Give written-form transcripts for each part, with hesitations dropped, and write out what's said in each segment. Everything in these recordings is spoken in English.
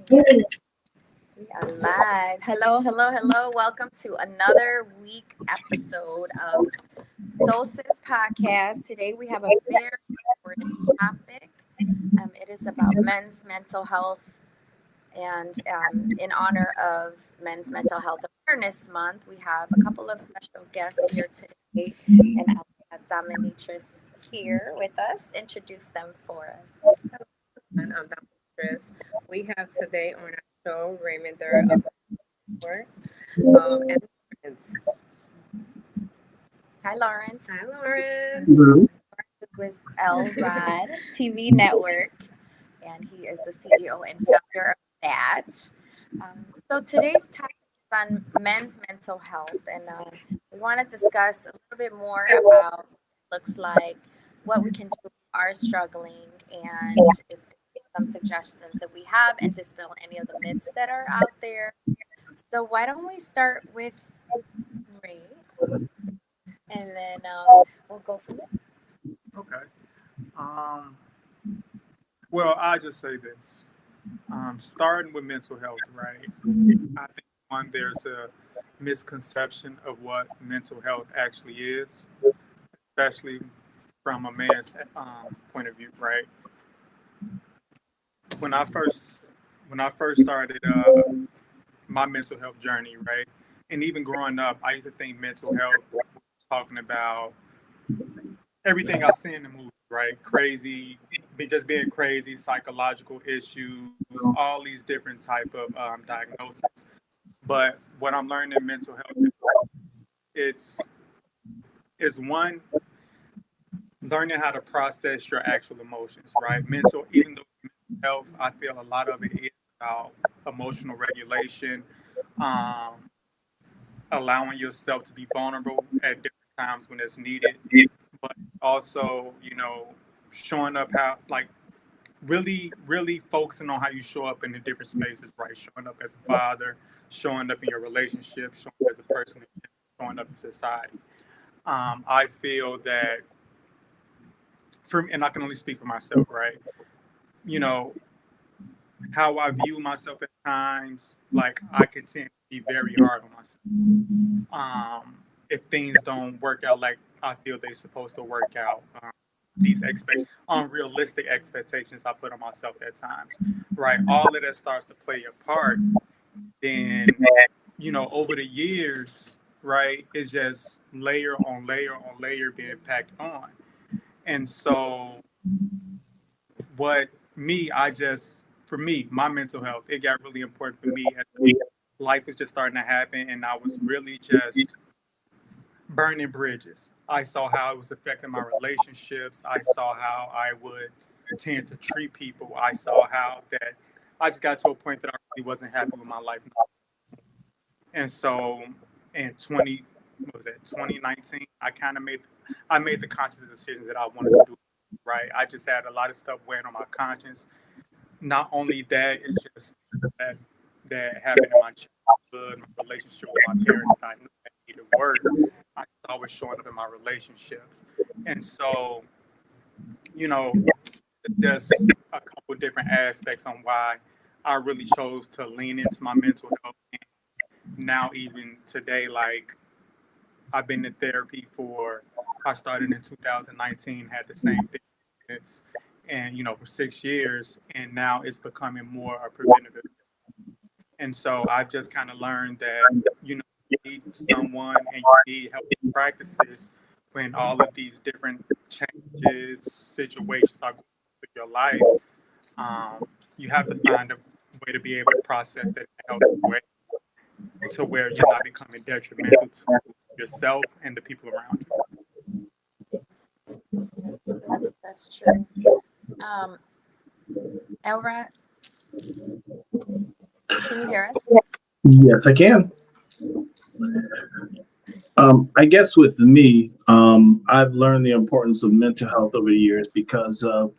We are live. Hello, hello, hello. Welcome to another week episode of Soul SIS Podcast. Today we have a very important topic. It is about men's mental health, and in honor of Men's Mental Health Awareness Month, we have a couple of special guests here today, and I've got Dominatrix here with us. Introduce them for us. And I'm Dr. Chris. We have today on our show Raymond Durr of Report and Lawrence. Hi, Lawrence. Hi, Lawrence. Mhm. With L Rod TV Network, and he is the CEO and founder of that. So today's topic is on men's mental health, and we want to discuss a little bit more about what it looks like, what we can do if we are struggling, and if there's some suggestions that we have, and dispel any of the myths that are out there. So why don't we start with Ray, and then we'll go from there. Okay. Um, well, I just say this. Starting with mental health, right? I think there's a misconception of what mental health actually is, especially from a man's point of view, right? When I first started my mental health journey, right, and even growing up, I used to think mental health was talking about everything I see in the movies, right? Crazy, just being crazy, psychological issues, all these different type of diagnoses. But what I'm learning in mental health is it's one, learning how to process your actual emotions, right? Even though mental health, I feel a lot of it is about emotional regulation, um, allowing yourself to be vulnerable at different times when it's needed, but also, showing up how, like, really focusing on how you show up in the different spaces, right? Showing up as a father, showing up in your relationship, showing up as a person, showing up in society. I feel that and I can only speak for myself, right? You know, how I view myself at times, like I can tend to be very hard on myself. If things don't work out like I feel they're supposed to work out, these unrealistic expectations I put on myself at times, right? All of that starts to play a part. Then, over the years, right, it's just layer on layer on layer being packed on. And so, what me, for me, my mental health, it got really important for me as life was just starting to happen, and I was really just burning bridges. I saw how it was affecting my relationships. I saw how I would tend to treat people. I saw how that I just got to a point that I really wasn't happy with my life. And so in 2019, I made the conscious decision that I wanted to do, right? I just had a lot of stuff weighing on my conscience. Not only that, it's just that happened in my childhood, my relationship with my parents that I knew that needed work. I saw it showing up in my relationships. And so, you know, there's a couple different aspects on why I really chose to lean into my mental health. And now, even today, like, I've been in therapy I started in 2019, had the same thing, and, for 6 years, and now it's becoming more a preventative. And so I've just kind of learned that, you need someone and you need healthy practices when all of these different changes, situations are going through your life. You have to find a way to be able to process that in a healthy way to where you're not becoming detrimental to yourself and the people around That's true. Elrod, can you hear us? Yes, I can. I guess with me, I've learned the importance of mental health over the years because of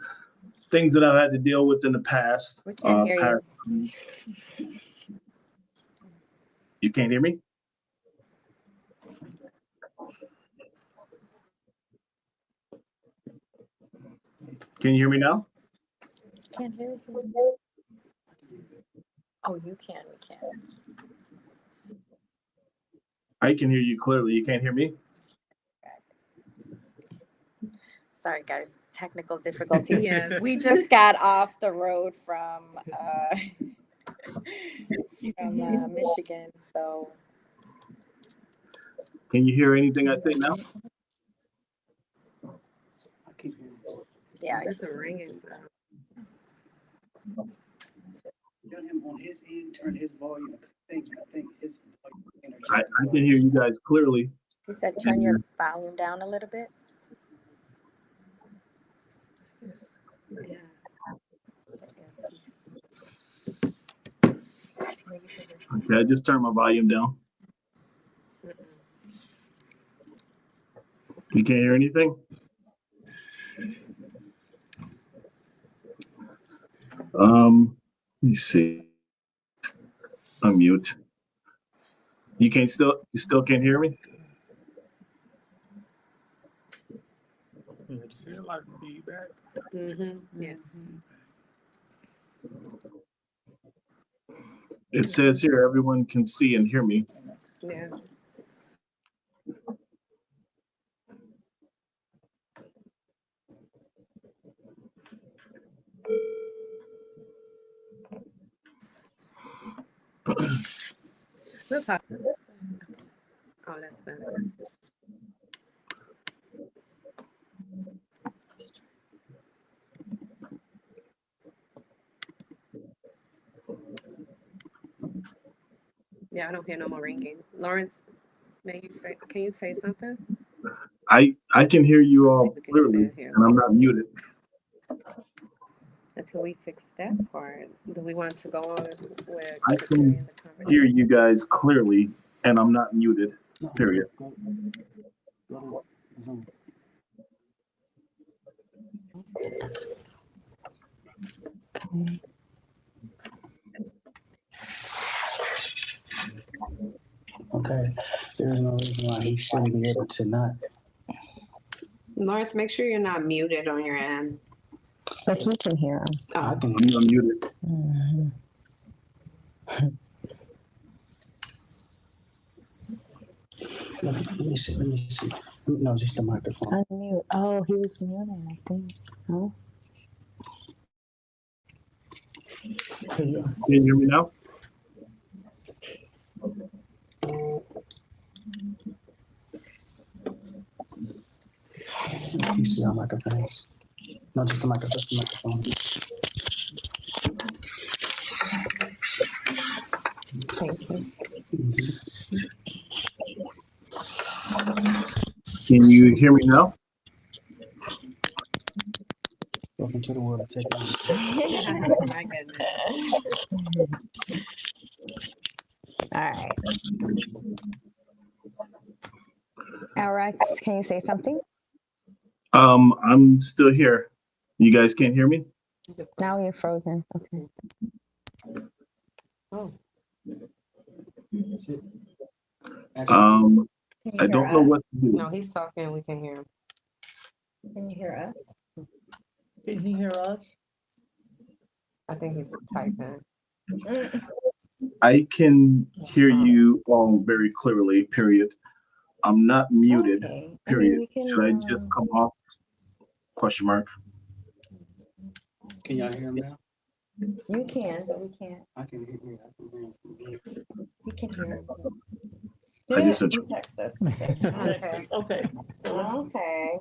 things that I've had to deal with in the past. We can't hear you. You can't hear me? Can you hear me now? Can't hear you. Oh, you can. We can. I can hear you clearly. You can't hear me? Sorry, guys. Technical difficulties. Yes. We just got off the road from Michigan, so Can you hear anything I say now? yeah. It's a ringing sound. Tell him on his end, turn his volume. 'Cause I think his volume I can hear you guys clearly. He said turn your volume down a little bit. Yeah. Maybe she's Okay, I just turned my volume down. You can't hear anything? Let me see. Unmute. You still can't hear me? Yeah, just hear like feedback. Yes. It says here everyone can see and hear me. Yeah. We'll talk. Oh, that's better. Yeah, I don't hear no more ringing. Lawrence, can you say something? I can hear you all We can clearly, sit here. and I'm not muted. Until we fix that part, do we want to go on with I continuing the conversation? Hear you guys clearly, and I'm not muted. Period. Go to Zoom. Okay. There's no reason why he shouldn't be able to not. Lawrence, make sure you're not muted on your end. But he can hear him. I can I'm not muted. Mm-hmm. Let me see. No, just the microphone. Unmute. Oh, he was muted, I think. No? Can you hear me now? You see our microphones. No, just the microphone. Thank you. Can you hear me now? Welcome to the world of technology. My goodness. All right. Alex, can you say something? I'm still here. You guys can't hear me? Now you're frozen. Okay. Oh, I don't know what to do. no, he's talking. We can hear him. Can you hear us? Can you hear us? I think he's typing. I can hear you all very clearly, period. I'm not muted, Okay. period. we can, Should I just come off? Question mark. Can y'all hear him now? You can, but we can't. I can hear you. We can hear him. I just said- You text us. Okay. Okay. Okay.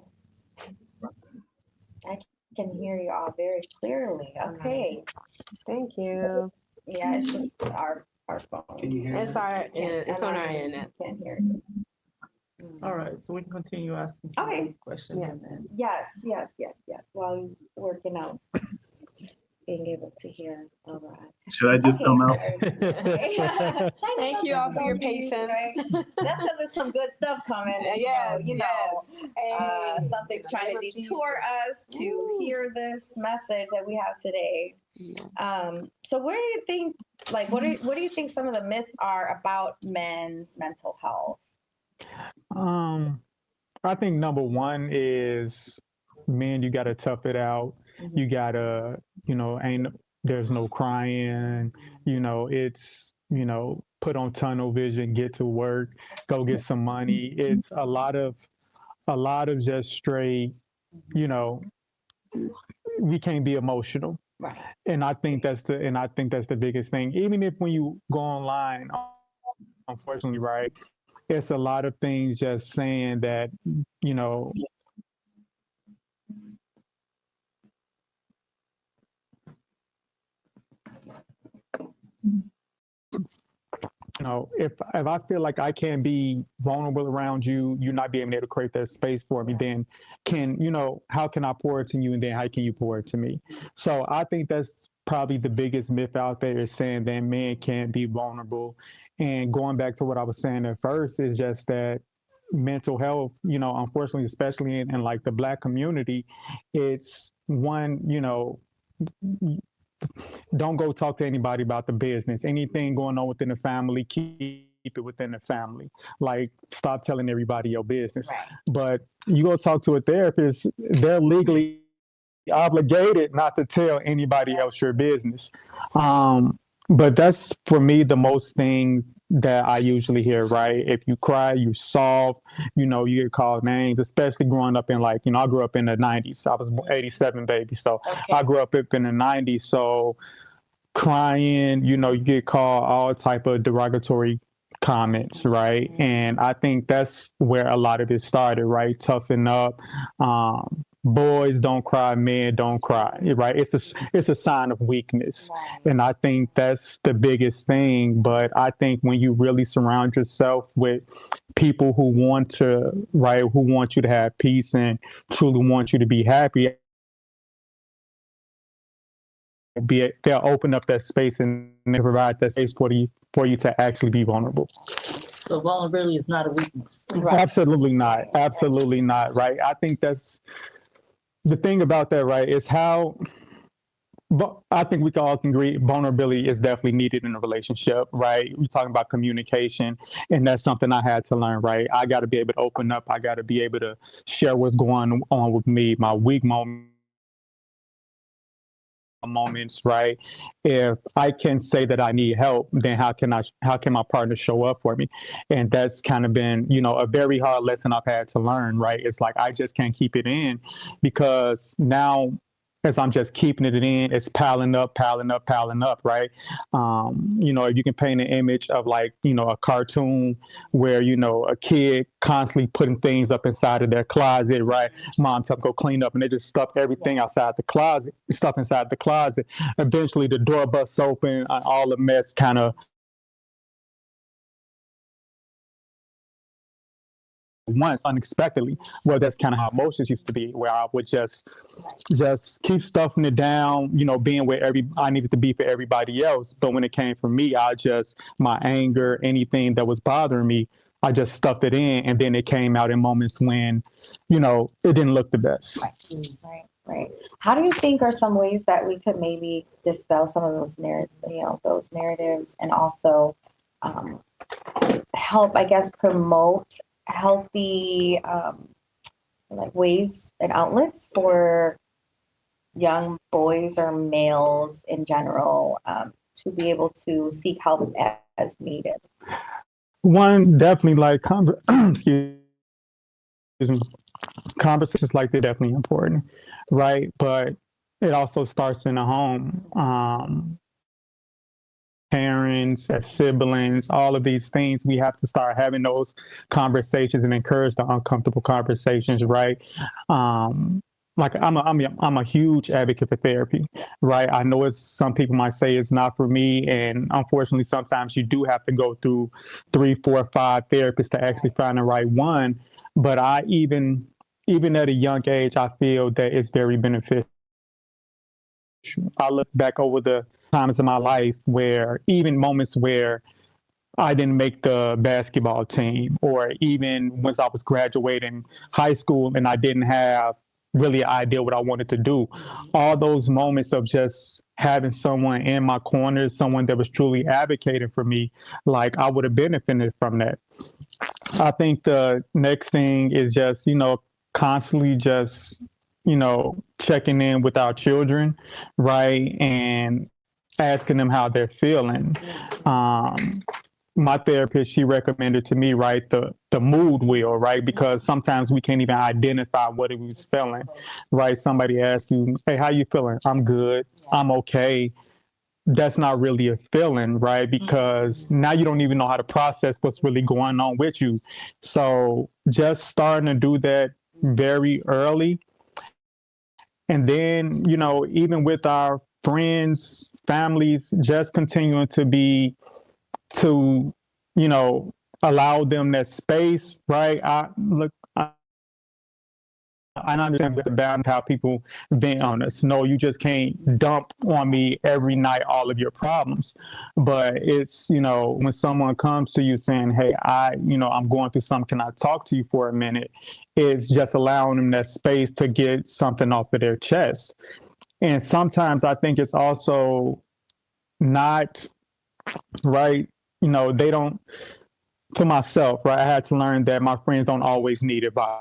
I can hear you all very clearly. Okay. Thank you. Yeah, it's just our phone. Can you hear It's me? it's on our internet. Can't hear you. All right, so we can continue asking Okay. these questions. Yeah. and then- Yes. While you're working out, being able to hear. All right. Should I just come out? Thank you all for your patience. That's because there's some good stuff coming. And Yes, something's trying to Name of detour us to Woo. hear this message that we have today. Yeah. So where do you think, what do you think some of the myths are about men's mental health? I think number one is, man, you gotta tough it out. You gotta, there's no crying, it's, put on tunnel vision, get to work, go get some money. It's a lot of just straight, you know, we can't be emotional. Right. And I think that's the biggest thing. Even if when you go online, unfortunately, right, it's a lot of things just saying that, you know, if I feel like I can't be vulnerable around you, you not being able to create that space for me, then how can I pour it to you, and then how can you pour it to me? So I think that's probably the biggest myth out there, is saying that men can't be vulnerable. And going back to what I was saying at first, is just that mental health, unfortunately, especially in like the Black community, it's one, don't go talk to anybody about the business. Anything going on within the family, keep it within the family. Like, stop telling everybody your business. Right. But you go talk to a therapist, they're legally obligated not to tell anybody else your business. But that's, for me, the most things that I usually hear, right? If you cry, you soft, you get called names, especially growing up in, like, I grew up in the 90s. I was 87 baby. So I grew up in the 90s. So crying, you get called all type of derogatory comments, right? And I think that's where a lot of it started, right? Toughen up. Boys don't cry, men don't cry, right? It's a sign of weakness. Right. And I think that's the biggest thing. But I think when you really surround yourself with people who want you to have peace and truly want you to be happy, they'll open up that space and they provide that space for you to actually be vulnerable. So vulnerability is not a weakness. Right. Absolutely not. Absolutely not. Right. I think that's the thing about that, right, is how, but I think we can all agree vulnerability is definitely needed in a relationship, right? We're talking about communication, and that's something I had to learn, right? I got to be able to open up. I got to be able to share what's going on with me, my weak moments, right? If I can say that I need help, then how can my partner show up for me? And that's kind of been, a very hard lesson I've had to learn, right? It's like, I just can't keep it in, because now, as I'm just keeping it in, it's piling up, right? If you can paint an image of, like, a cartoon where, a kid constantly putting things up inside of their closet, right? Mom tells them go clean up, and they just stuff everything outside the closet, stuff inside the closet. Eventually the door busts open, and all the mess kind of once unexpectedly. Well, that's kind of how emotions used to be, where I would just keep stuffing it down, being where I needed to be for everybody else. But when it came from me, my anger, anything that was bothering me, I just stuffed it in, and then it came out in moments when, it didn't look the best. Right. How do you think are some ways that we could maybe dispel some of those narratives, and also help, I guess, promote healthy ways and outlets for young boys or males in general to be able to seek help as needed? One, definitely, like, excuse me, conversations like they're definitely important, right? But it also starts in the home. Parents, as siblings, all of these things, we have to start having those conversations and encourage the uncomfortable conversations, right? Like, I'm a huge advocate for therapy, right? I know some people might say it's not for me, and unfortunately, sometimes you do have to go through 3, 4, 5 therapists to actually find the right one. But even at a young age, I feel that it's very beneficial. I look back over the times in my life where, even moments where I didn't make the basketball team, or even once I was graduating high school and I didn't have really an idea what I wanted to do. All those moments of just having someone in my corner, someone that was truly advocating for me, like, I would have benefited from that. I think the next thing is just, constantly just, checking in with our children, right? And asking them how they're feeling. My therapist, she recommended to me, right, the mood wheel, right? Because sometimes we can't even identify what it was feeling, right? Somebody asks you, hey, how you feeling? I'm good. I'm okay. That's not really a feeling, right? Because now you don't even know how to process what's really going on with you. So just starting to do that very early. And then, even with our friends, families, just continuing to, you know, allow them that space, right? I understand with the balance how people vent on us. No, you just can't dump on me every night all of your problems. But it's, when someone comes to you saying, hey, I'm going through something, can I talk to you for a minute? It's just allowing them that space to get something off of their chest. And sometimes I think it's also not right. They don't, for myself, right? I had to learn that my friends don't always need advice.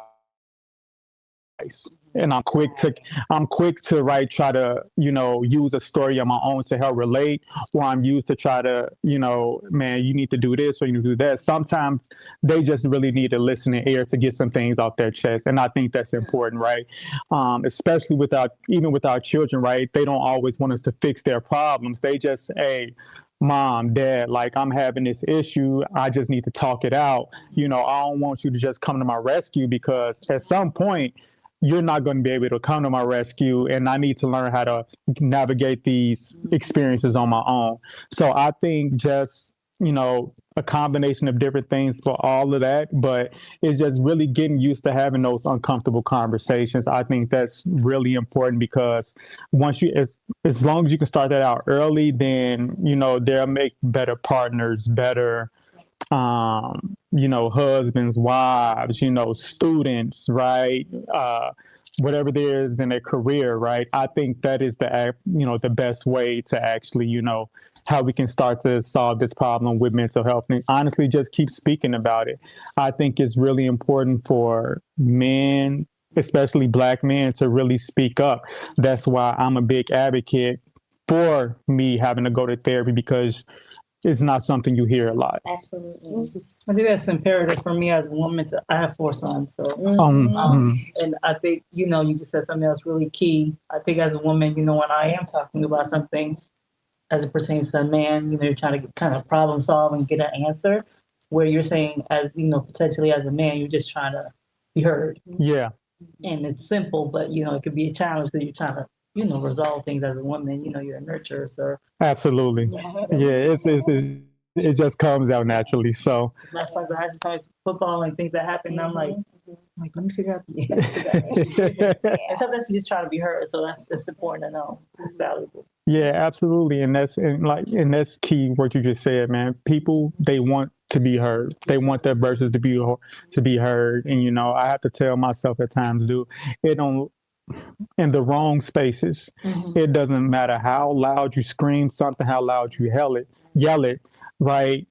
And I'm quick to right, try to, use a story of my own to help relate, or I'm used to try to, man, you need to do this or you need to do that. Sometimes they just really need a listening ear to get some things off their chest. And I think that's important, right? Especially even with our children, right? They don't always want us to fix their problems. They just, hey, mom, dad, like I'm having this issue. I just need to talk it out. I don't want you to just come to my rescue, because at some point, you're not going to be able to come to my rescue, and I need to learn how to navigate these experiences on my own. So I think just, a combination of different things for all of that, but it's just really getting used to having those uncomfortable conversations. I think that's really important, because once as long as you can start that out early, then, they'll make better partners, better husbands, wives, students, right? Whatever there is in their career, right? I think that is the best way to actually, how we can start to solve this problem with mental health. And honestly, just keep speaking about it. I think it's really important for men, especially Black men, to really speak up. That's why I'm a big advocate for me having to go to therapy, because it's not something you hear a lot. Absolutely. I think that's imperative for me as a woman. I have 4 sons, so and I think you just said something else really key. I think as a woman, when I am talking about something as it pertains to a man, you're trying to kind of problem solve and get an answer. Where you're saying, as potentially as a man, you're just trying to be heard. Yeah. And it's simple, but it could be a challenge because you're trying to resolve things as a woman. You're a nurturer, so Absolutely. Yeah, it just comes out naturally. So last time I just started football and things that happen, and I'm like, let me figure out the answer to that. And sometimes you just try to be heard, so that's important to know. It's valuable. yeah, absolutely. And that's key what you just said, man. People, they want to be heard. They want their verses to be heard. And I have to tell myself at times, it don't in the wrong spaces. It doesn't matter how loud you scream something, how loud you yell it, right?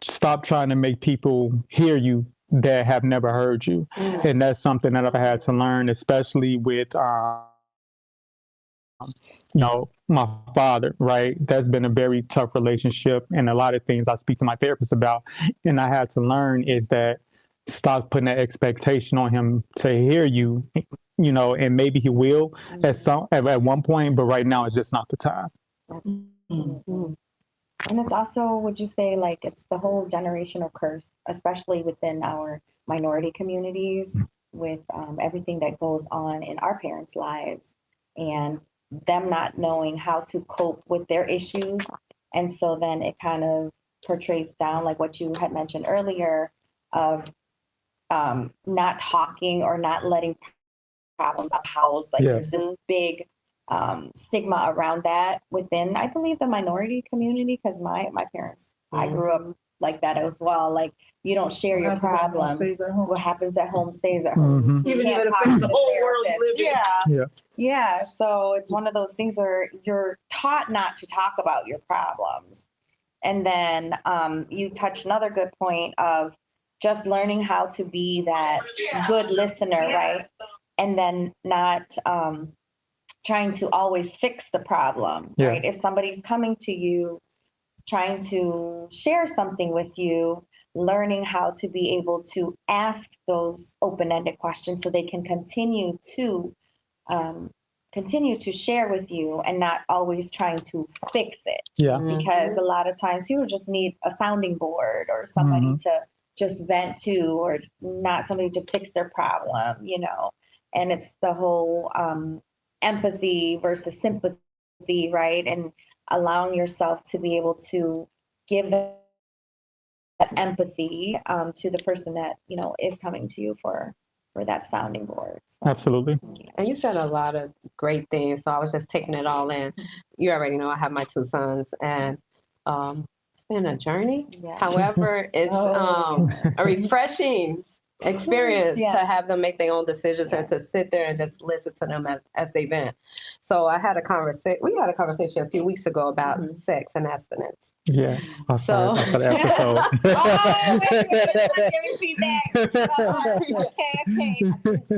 Stop trying to make people hear you that have never heard you. And that's something that I've had to learn, especially with my father, right? That's been a very tough relationship, and a lot of things I speak to my therapist about. And I had to learn is that stop putting that expectation on him to hear you, and maybe he will at one point, but right now it's just not the time. And it's also, would you say, like, it's the whole generational curse, especially within our minority communities, with everything that goes on in our parents' lives, and them not knowing how to cope with their issues. And so then it kind of portrays down, like what you had mentioned earlier, of not talking or not letting problems housed. Like there's this big stigma around that within, I believe, the minority community, because my parents, I grew up like that as well. Like, you don't share your problems. What happens at home stays at home. Even if it affects the whole world you live in. Yeah. So it's one of those things where you're taught not to talk about your problems. And then you touched another good point of just learning how to be that good listener, right? And then not trying to always fix the problem, Yeah. right? If somebody's coming to you, trying to share something with you, learning how to be able to ask those open-ended questions so they can continue to share with you and not always trying to fix it. Yeah. Because a lot of times people just need a sounding board or somebody to just vent to, or not somebody to fix their problem, you know. And it's the whole empathy versus sympathy, right? And allowing yourself to be able to give that empathy to the person that, you know, is coming to you for that sounding board. So, Absolutely. And you said a lot of great things, so I was just taking it all in. You already know I have my 2 sons, and it's been a journey. Yeah. However, it's a refreshing experience Yes. to have them make their own decisions and to sit there and just listen to them as they vent. So we had a conversation a few weeks ago about sex and abstinence. Yeah. I saw the episode. Let me see that. Okay.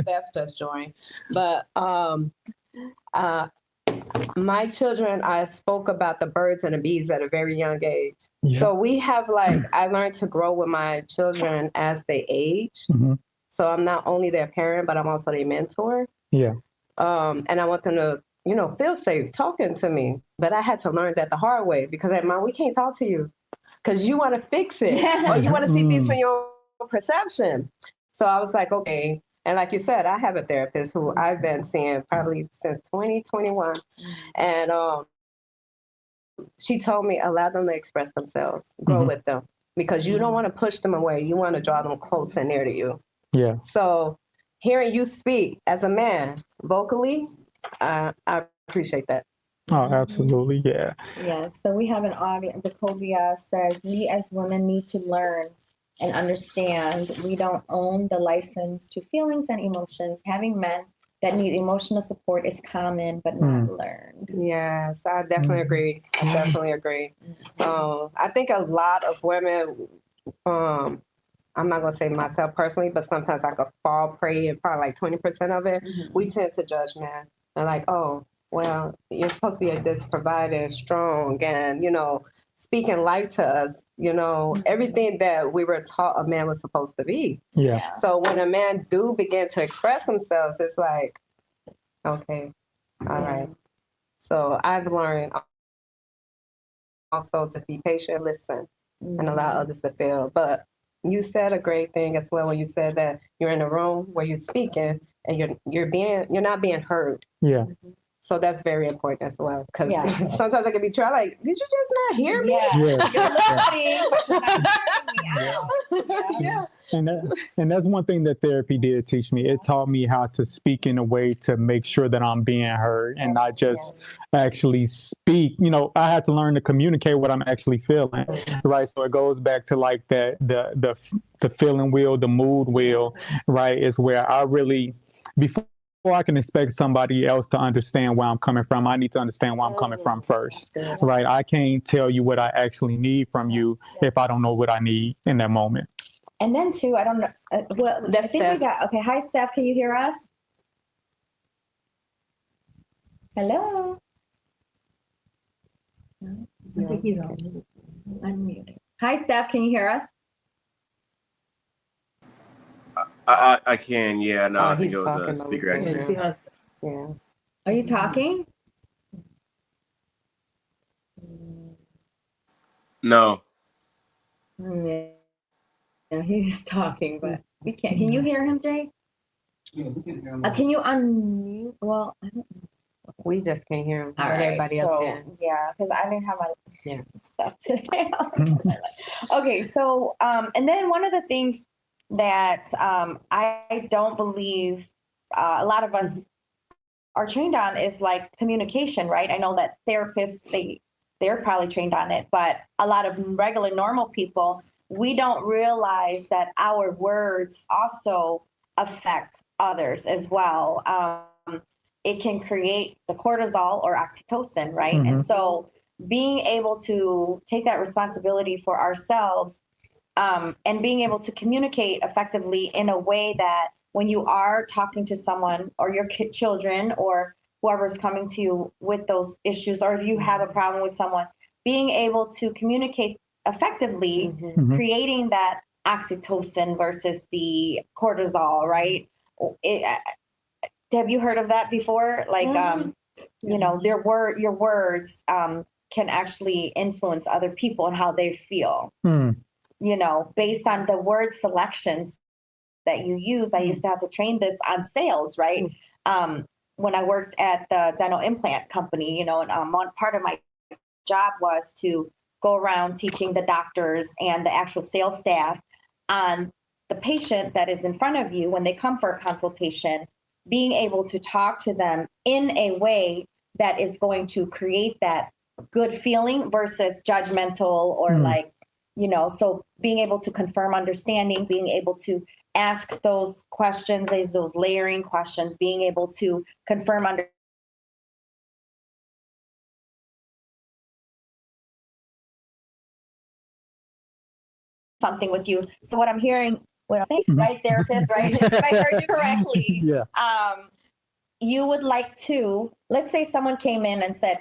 Steph just joined. But my children, I spoke about the birds and the bees at a very young age. Yeah. So we have I learned to grow with my children as they age. Mm-hmm. So I'm not only their parent, but I'm also their mentor. Yeah. And I want them to, you know, feel safe talking to me. But I had to learn that the hard way, because at Mom, we can't talk to you because you want to fix it or you want to see things from your own perception. So I was like, okay. And like you said, I have a therapist who I've been seeing probably since 2021. And she told me, allow them to express themselves, grow with them, because you don't want to push them away. You want to draw them close and near to you. Yeah. So hearing you speak as a man vocally, I appreciate that. Oh, absolutely. Yeah. Yeah. So we have an audience. Jacobia says, we as women need to learn and understand we don't own the license to feelings and emotions. Having men that need emotional support is common, but not learned. Yes, I definitely agree. I definitely agree. I think a lot of women, I'm not going to say myself personally, but sometimes I could fall prey in probably like 20% of it. We tend to judge men. They're like, oh, well, you're supposed to be this provider, strong, and, you know, speaking life to us, you know, everything that we were taught a man was supposed to be. Yeah. So when a man do begin to express themselves, it's like, okay, all right. So I've learned also to be patient, listen, and allow others to feel. But you said a great thing as well when you said that you're in a room where you're speaking and you're not being heard. Yeah. So that's very important as well, because sometimes I can be trying like, did you just not hear me? Yeah. And that's one thing that therapy did teach me. It taught me how to speak in a way to make sure that I'm being heard and not just actually speak. You know, I had to learn to communicate what I'm actually feeling, right? So it goes back to like the feeling wheel, the mood wheel, right? Is where I really, before I can expect somebody else to understand where I'm coming from, I need to understand where I'm coming from first, right? I can't tell you what I actually need from you if I don't know what I need in that moment. And then too, I don't know. Well, I think we got. Okay, hi Steph, can you hear us? Hello. I think he's on. Unmuted. Hi Steph, can you hear us? I can, yeah. No, I think he's it was a talking speaker over accident. there. Yeah. Are you talking? No. Yeah, he's talking, but we can't. Can you hear him, Jay? Yeah, we can hear him. Can you unmute? Well, I don't know. We just can't hear him, All but right, everybody else so, can. yeah, because I didn't have my stuff today. Mm-hmm. Okay, so and then one of the things that I don't believe a lot of us are trained on is like communication, right? I know that therapists they're probably trained on it, but a lot of regular normal people, we don't realize that our words also affect others as well. It can create the cortisol or oxytocin, right? Mm-hmm. And so being able to take that responsibility for ourselves and being able to communicate effectively in a way that when you are talking to someone or your children or whoever's coming to you with those issues, or if you have a problem with someone, being able to communicate effectively, creating that oxytocin versus the cortisol, right? Have you heard of that before? Like, you know, your words can actually influence other people and how they feel. You know, based on the word selections that you use. I used to have to train this on sales, right? When I worked at the dental implant company, you know, and one part of my job was to go around teaching the doctors and the actual sales staff on the patient that is in front of you when they come for a consultation, being able to talk to them in a way that is going to create that good feeling versus judgmental or like, you know, so being able to confirm understanding, being able to ask those questions, those layering questions, being able to confirm something with you. So what I'm hearing, what I'm saying, right, therapist, right? If I heard you correctly, you would like to, let's say someone came in and said,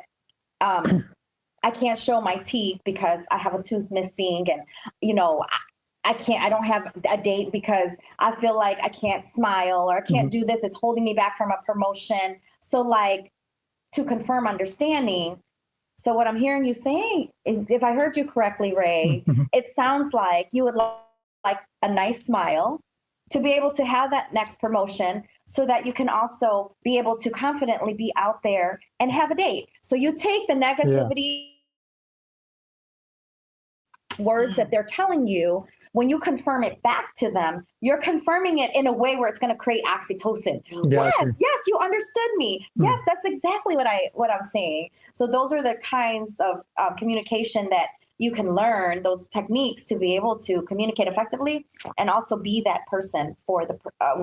I can't show my teeth because I have a tooth missing, and you know, I don't have a date because I feel like I can't smile or I can't do this. It's holding me back from a promotion. So like, to confirm understanding. So what I'm hearing you saying, if I heard you correctly, Ray, it sounds like you would like a nice smile to be able to have that next promotion so that you can also be able to confidently be out there and have a date. So you take the negativity words that they're telling you, when you confirm it back to them, you're confirming it in a way where it's going to create oxytocin. Yes, you understood me. Yes, that's exactly what I'm saying. So those are the kinds of communication that you can learn, those techniques to be able to communicate effectively and also be that person for the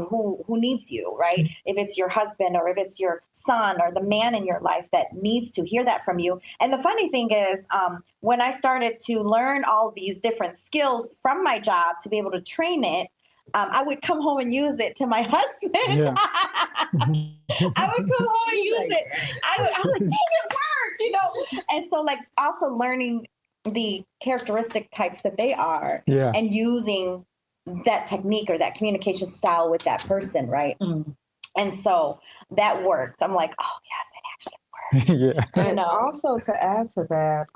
who needs you, right? If it's your husband or if it's your son or the man in your life that needs to hear that from you. And the funny thing is, when I started to learn all these different skills from my job to be able to train it, I would come home and use it to my husband. I would come home and use it. I'm like, dang, it worked, you know? And so like also learning the characteristic types that they are and using that technique or that communication style with that person, right? And so that worked. I'm like, oh yes, it actually worked. And also to add to that,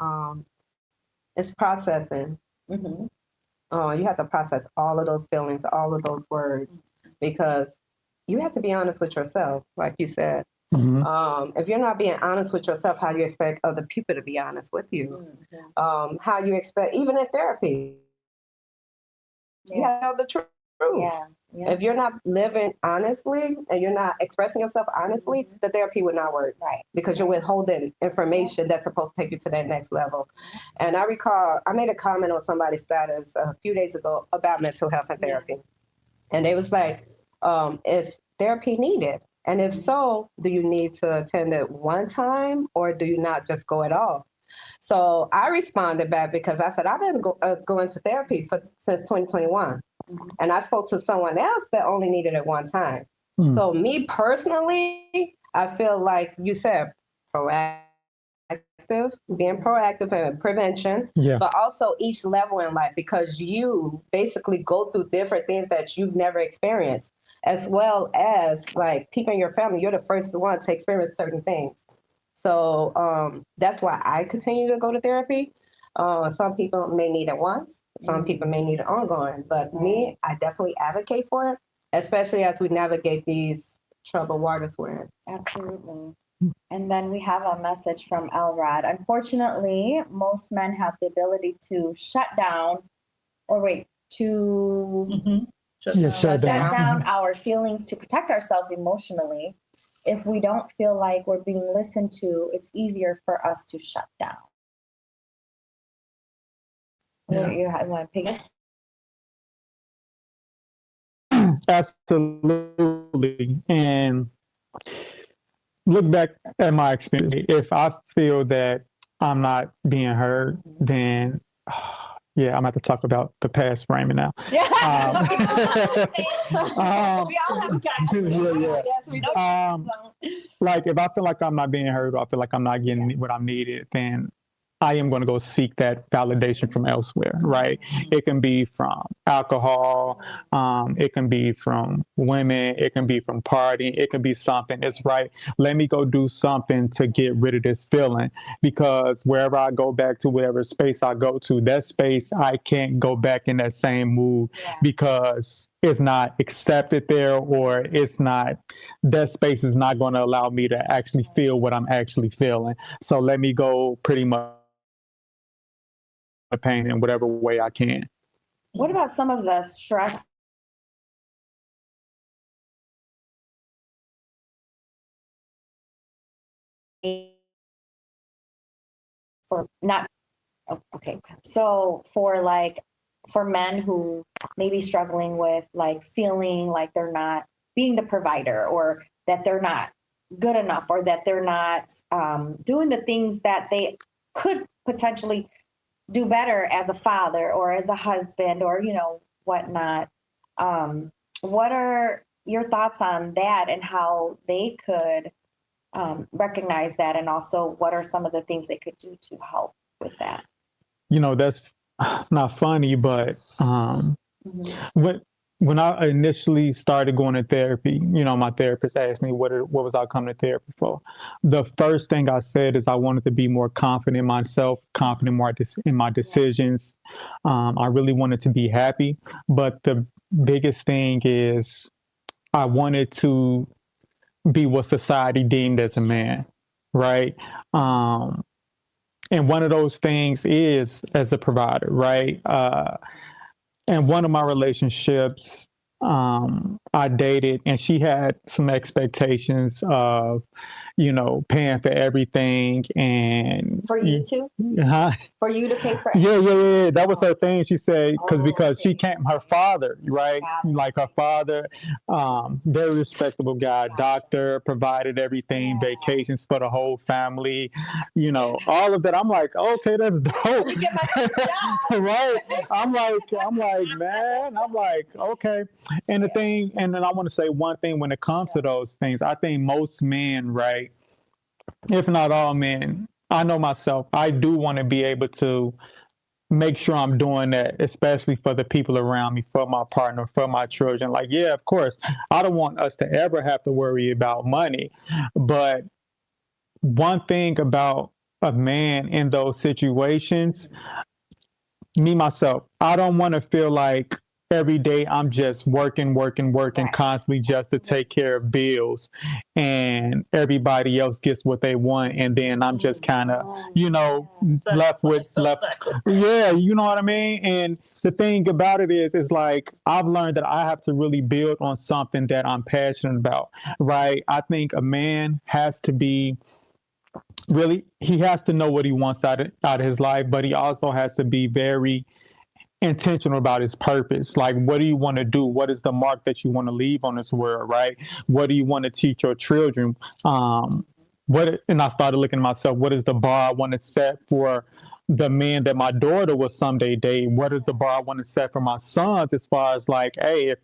it's processing. You have to process all of those feelings, all of those words, because you have to be honest with yourself, like you said. If you're not being honest with yourself, how do you expect other people to be honest with you? How you expect, even in therapy, you have to tell the truth. If you're not living honestly and you're not expressing yourself honestly, the therapy would not work. Because you're withholding information that's supposed to take you to that next level. And I recall, I made a comment on somebody's status a few days ago about mental health and therapy. And they was like, is therapy needed? And if so, do you need to attend it one time or do you not just go at all? So I responded back because I said, I've been going to therapy since 2021. And I spoke to someone else that only needed it one time. So me personally, I feel like you said proactive, being proactive and prevention, but also each level in life, because you basically go through different things that you've never experienced, as well as like people in your family. You're the first one to experience certain things. So that's why I continue to go to therapy. Some people may need it once. Some people may need it ongoing. But me, I definitely advocate for it, especially as we navigate these troubled waters we're in. Absolutely. And then we have a message from Elrod. Unfortunately, most men have the ability to shut down shut down our feelings to protect ourselves emotionally. If we don't feel like we're being listened to, it's easier for us to shut down. You want to pick? Absolutely. And look back at my experience. If I feel that I'm not being heard, then Yeah, I'm going to talk about the past framing now. Yeah. We all have a like if I feel like I'm not being heard or I feel like I'm not getting what I'm needed, then I am going to go seek that validation from elsewhere, right? It can be from alcohol, it can be from women, it can be from partying, it can be something. It's right. Let me go do something to get rid of this feeling, because wherever I go back to, whatever space I go to, that space, I can't go back in that same mood because it's not accepted there, or it's not, that space is not going to allow me to actually feel what I'm actually feeling. So let me go pretty much the pain in whatever way I can. What about some of the stress for not okay. So for men who may be struggling with like feeling like they're not being the provider, or that they're not good enough, or that they're not doing the things that they could potentially do better as a father or as a husband, or, whatnot. What are your thoughts on that, and how they could recognize that? And also, what are some of the things they could do to help with that? That's not funny, but when I initially started going to therapy, my therapist asked me what was I coming to therapy for. The first thing I said is I wanted to be more confident in myself, confident more in my decisions. I really wanted to be happy, but the biggest thing is I wanted to be what society deemed as a man, right? And one of those things is as a provider, right? And one of my relationships, I dated, and she had some expectations of, paying for everything. And for you too? For you to pay for everything? Yeah. That was her thing. She said, because she came, her father, right? Like her father, very respectable guy, doctor, provided everything, vacations for the whole family, all of that. I'm like, okay, that's dope. Right? I'm like, man, okay. And the thing, and then I want to say one thing when it comes to those things, I think most men, right, if not all men, I know myself, I do want to be able to make sure I'm doing that, especially for the people around me, for my partner, for my children. Like, yeah, of course, I don't want us to ever have to worry about money. But one thing about a man in those situations, me, myself, I don't want to feel like every day I'm just working constantly just to take care of bills, and everybody else gets what they want, and then I'm just kind of, left. Yeah, you know what I mean? And the thing about it is like, I've learned that I have to really build on something that I'm passionate about, right? I think a man has to be he has to know what he wants out of his life, but he also has to be very intentional about his purpose. Like, what do you want to do? What is the mark that you want to leave on this world, right? What do you want to teach your children? And I started looking at myself, what is the bar I want to set for the man that my daughter will someday date? What is the bar I want to set for my sons, as far as like, hey, if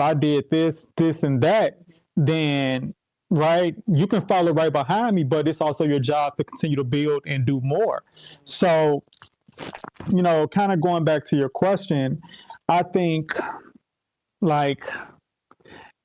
I did this and that, then right, you can follow right behind me, but it's also your job to continue to build and do more. So, kind of going back to your question, I think like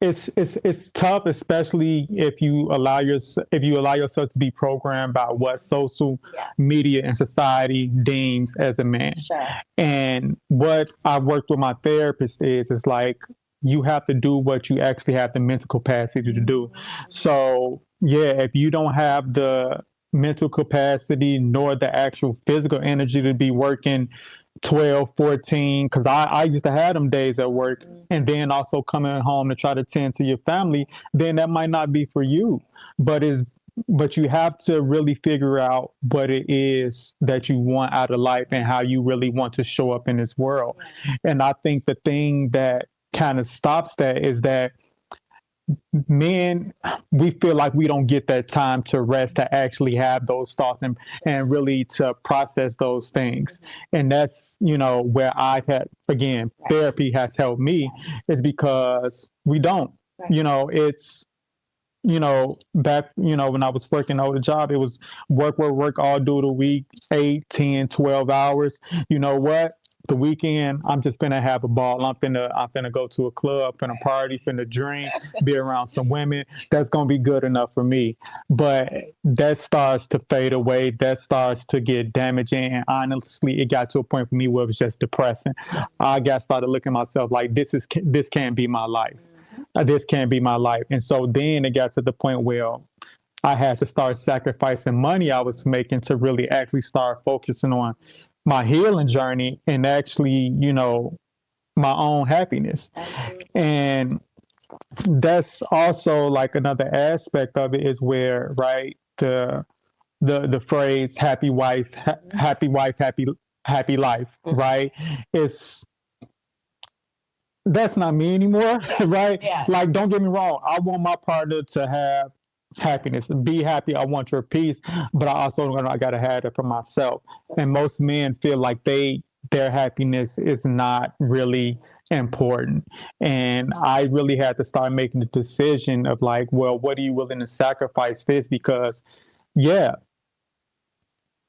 it's tough, especially if you allow yourself to be programmed by what social media and society deems as a man. Sure. And what I worked with my therapist is like, you have to do what you actually have the mental capacity to do. So yeah, if you don't have the mental capacity nor the actual physical energy to be working 12, 14, because I used to have them days at work, and then also coming home to try to tend to your family, then that might not be for you. But you have to really figure out what it is that you want out of life and how you really want to show up in this world. And I think the thing that kind of stops that is that men, we feel like we don't get that time to rest, to actually have those thoughts and really to process those things. And that's, where I've had, again, therapy has helped me, is because we don't. It's, back, when I was working an older job, it was work all through the week, 8, 10, 12 hours. You know what? The weekend, I'm just gonna have a ball. I'm finna go to a club, finna party, finna drink, be around some women. That's gonna be good enough for me. But that starts to fade away. That starts to get damaging. And honestly, it got to a point for me where it was just depressing. I started looking at myself like this can't be my life. This can't be my life. And so then it got to the point where I had to start sacrificing money I was making to really actually start focusing on my healing journey and actually, my own happiness. And that's also like another aspect of it, is where, right, the phrase happy wife, happy life, right? That's not me anymore, right? Yeah. Like, don't get me wrong. I want my partner to have happiness, be happy. I want your peace, but I gotta have it for myself. And most men feel like their happiness is not really important. And I really had to start making the decision of like, well, what are you willing to sacrifice this? Because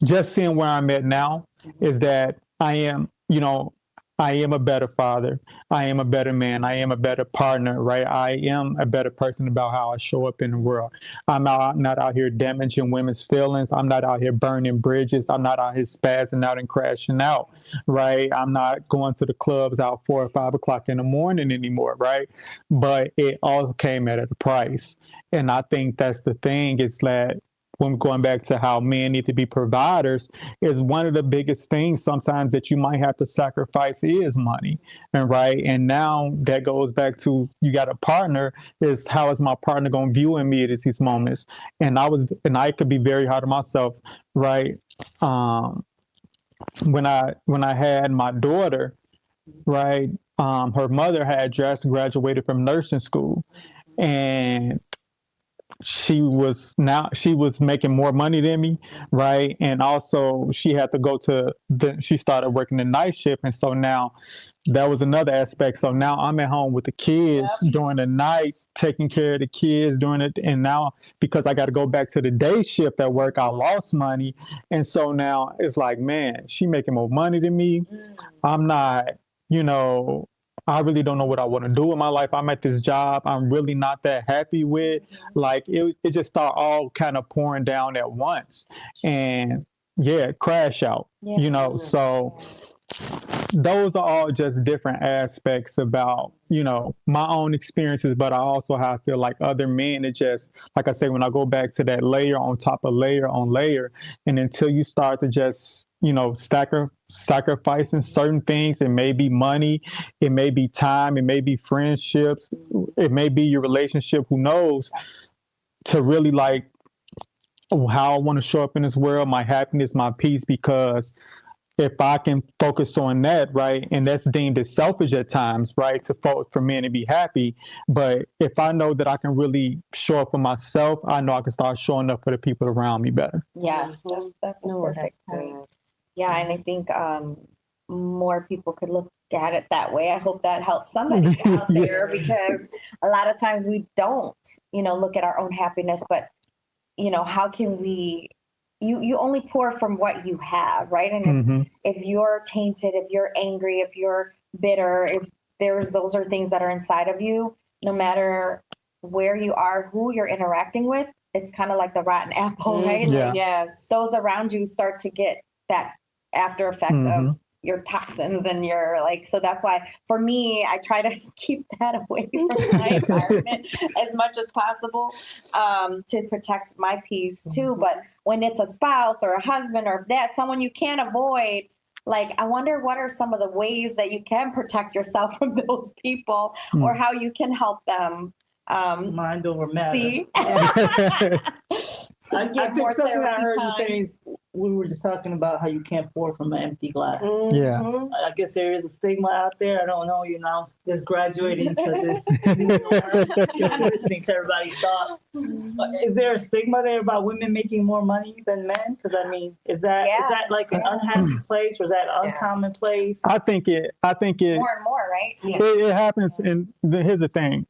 just seeing where I'm at now is that I am a better father. I am a better man. I am a better partner, right? I am a better person about how I show up in the world. I'm not out here damaging women's feelings. I'm not out here burning bridges. I'm not out here spazzing out and crashing out, right? I'm not going to the clubs out 4 or 5 o'clock in the morning anymore, right? But it all came at a price. And I think that's the thing, is that when going back to how men need to be providers, is one of the biggest things sometimes that you might have to sacrifice is money. And right. And now that goes back to, you got a partner, is how is my partner going to view me at these moments? And I could be very hard on myself, right? When I had my daughter, right, her mother had just graduated from nursing school, and she was making more money than me, right? And also she had to she started working the night shift. And so now that was another aspect. So now I'm at home with the kids during the night, taking care of the kids during it. And now, because I got to go back to the day shift at work, I lost money. And so now it's like, man, she making more money than me. I'm not, I really don't know what I want to do in my life. I'm at this job I'm really not that happy with. Like it just started all kind of pouring down at once, and crash out, So those are all just different aspects about, my own experiences, but I also I feel like other men, it just, like I say, when I go back to that layer on top of layer on layer, and until you start to just, sacrificing certain things, it may be money, it may be time, it may be friendships, it may be your relationship, who knows, to really like how I want to show up in this world, my happiness, my peace, because if I can focus on that, right, and that's deemed as selfish at times, right, for men to be happy. But if I know that I can really show up for myself, I know I can start showing up for the people around me better. Yes, that's a perfect point. Yeah, and I think more people could look at it that way. I hope that helps somebody out there, because a lot of times we don't, look at our own happiness, but, how can we... You only pour from what you have, right? And if you're tainted, if you're angry, if you're bitter, if those are things that are inside of you, no matter where you are, who you're interacting with, it's kind of like the rotten apple, right? Yeah. Like, yes, those around you start to get that after effect of your toxins and your so that's why for me, I try to keep that away from my environment as much as possible, to protect my peace too. But when it's a spouse or a husband or someone you can't avoid, I wonder what are some of the ways that you can protect yourself from those people, or how you can help them. Mind over matter. See? I think something I heard you say is, we were just talking about how you can't pour from an empty glass. Yeah. I guess there is a stigma out there. I don't know, just graduating to this new norm, listening to everybody's thoughts. Is there a stigma there about women making more money than men? Because is that like an unhappy place, or is that an uncommon place? I think it More and more, right? Yeah. it happens. And here's the thing.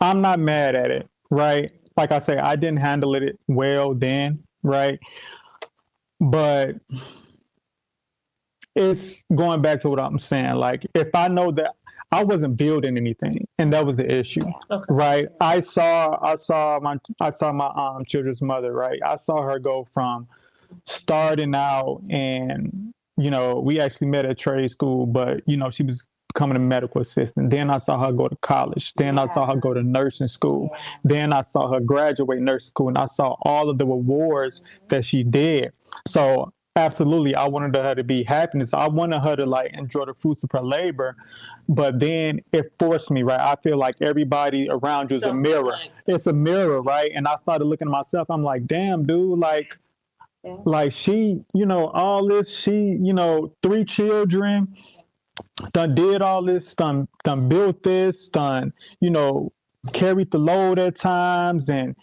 I'm not mad at it, right? Like I say, I didn't handle it well then, right? But it's going back to what I'm saying. Like, if I know that I wasn't building anything, and that was the issue, right? I saw my children's mother, right? I saw her go from starting out, and we actually met at trade school, but she was becoming a medical assistant. Then I saw her go to college. Then I saw her go to nursing school. Then I saw her graduate nursing school, and I saw all of the rewards that she did. So absolutely, I wanted her to be happiness. I wanted her to like enjoy the fruits of her labor. But then it forced me, right? I feel like everybody around you is a mirror. It's a mirror, right? And I started looking at myself. I'm like, damn, dude, like she, all this, she, 3 children, done did all this, done built this, done, carried the load at times. And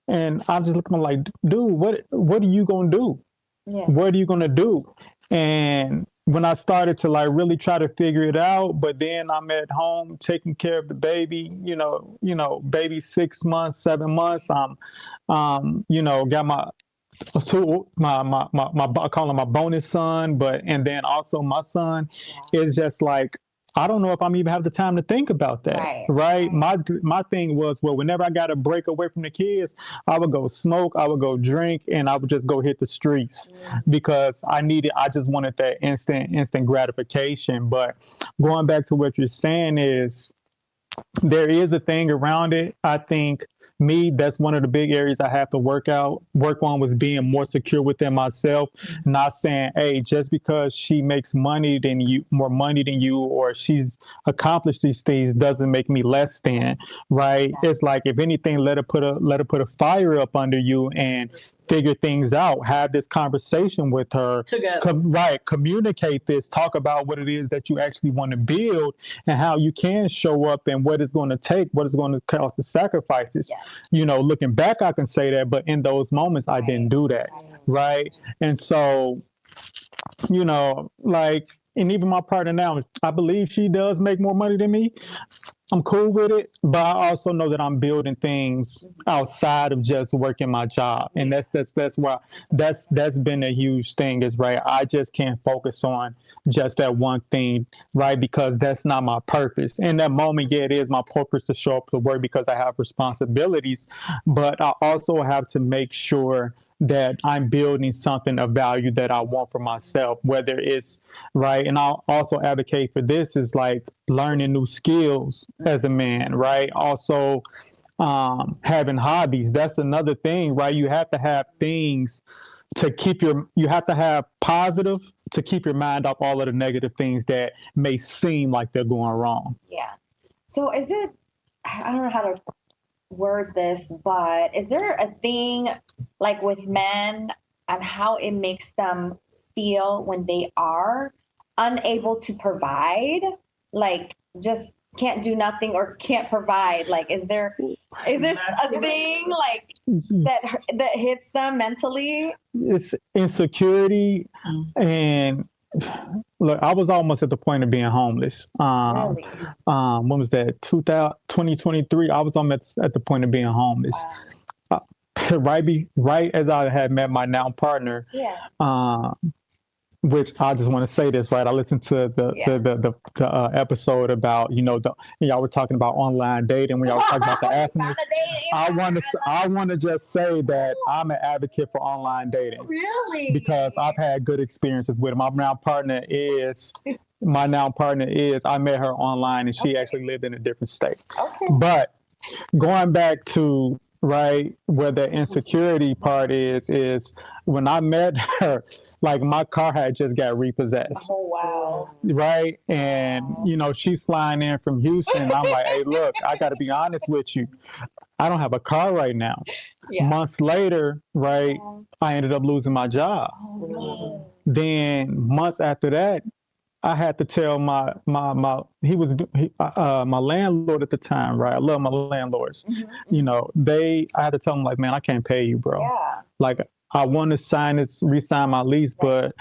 I'm just looking like, dude, what are you going to do? Yeah. What are you going to do? And when I started to like really try to figure it out, but then I'm at home taking care of the baby, baby 6 months, 7 months. I'm, got my I call him my bonus son, and then also my son is just like, I don't know if I'm even have the time to think about that. Right? My thing was, well, whenever I got a break away from the kids, I would go smoke, I would go drink, and I would just go hit the streets because I just wanted that instant gratification. But going back to what you're saying is, there is a thing around it. I think that's one of the big areas I have to work on, was being more secure within myself, not saying, hey, just because she makes more money than you, or she's accomplished these things doesn't make me less than, right? It's like, if anything, let her put a fire up under you and figure things out, have this conversation with her, communicate this, talk about what it is that you actually want to build and how you can show up and what it's going to take, what it's going to cost, the sacrifices. Looking back, I can say that, but in those moments, I didn't do that, right? And so, and even my partner now, I believe she does make more money than me. I'm cool with it, but I also know that I'm building things outside of just working my job, and that's why that's been a huge thing. Is right. I just can't focus on just that one thing, right? Because that's not my purpose. In that moment, it is my purpose to show up to work because I have responsibilities, but I also have to make sure that I'm building something of value that I want for myself, whether it's right. And I'll also advocate for this is like learning new skills as a man, right? Also, having hobbies. That's another thing, right? You have to have things to you have to have positive to keep your mind off all of the negative things that may seem like they're going wrong. Yeah. So I don't know how to word this, but is there a thing like with men and how it makes them feel when they are unable to provide, like just can't do nothing or can't provide? Like, is there a thing like that hits them mentally? It's insecurity. And look, I was almost at the point of being homeless. Really? When was that? 2023. I was almost at the point of being homeless. Right as I had met my now partner. Yeah. Which I just want to say this, right? I listened to the episode about, y'all were talking about online dating when y'all were talking about the athletes. I want to just say that I'm an advocate for online dating. Really? Because I've had good experiences with it. My now partner is, I met her online and she actually lived in a different state. Okay. But going back to right? Where the insecurity part is when I met her, like my car had just got repossessed. Oh, wow. Right. And, you know, she's flying in from Houston. I'm like, hey, look, I got to be honest with you. I don't have a car right now. Yeah. Months later, right, I ended up losing my job. Oh, no. Then months after that, I had to tell my landlord at the time, right? I love my landlords. You know, I had to tell them like, man, I can't pay you, bro. Yeah. Like I want to re-sign my lease, but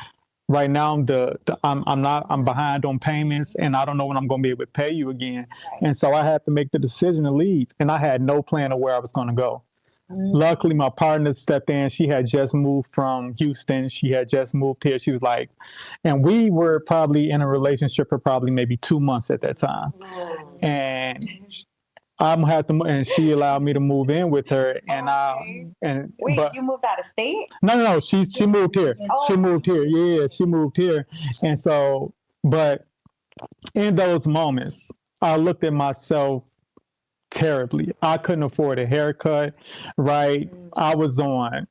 right now I'm behind on payments and I don't know when I'm going to be able to pay you again. Right. And so I had to make the decision to leave, and I had no plan of where I was going to go. Luckily, my partner stepped in. She had just moved from Houston. She had just moved here. She was like, and we were probably in a relationship for probably maybe 2 months at that time. And and she allowed me to move in with her. And Wait, you moved out of state? No. She moved here. Oh. She moved here. Yeah, she moved here. And so, but in those moments, I looked at myself terribly. I couldn't afford a haircut, right? I was on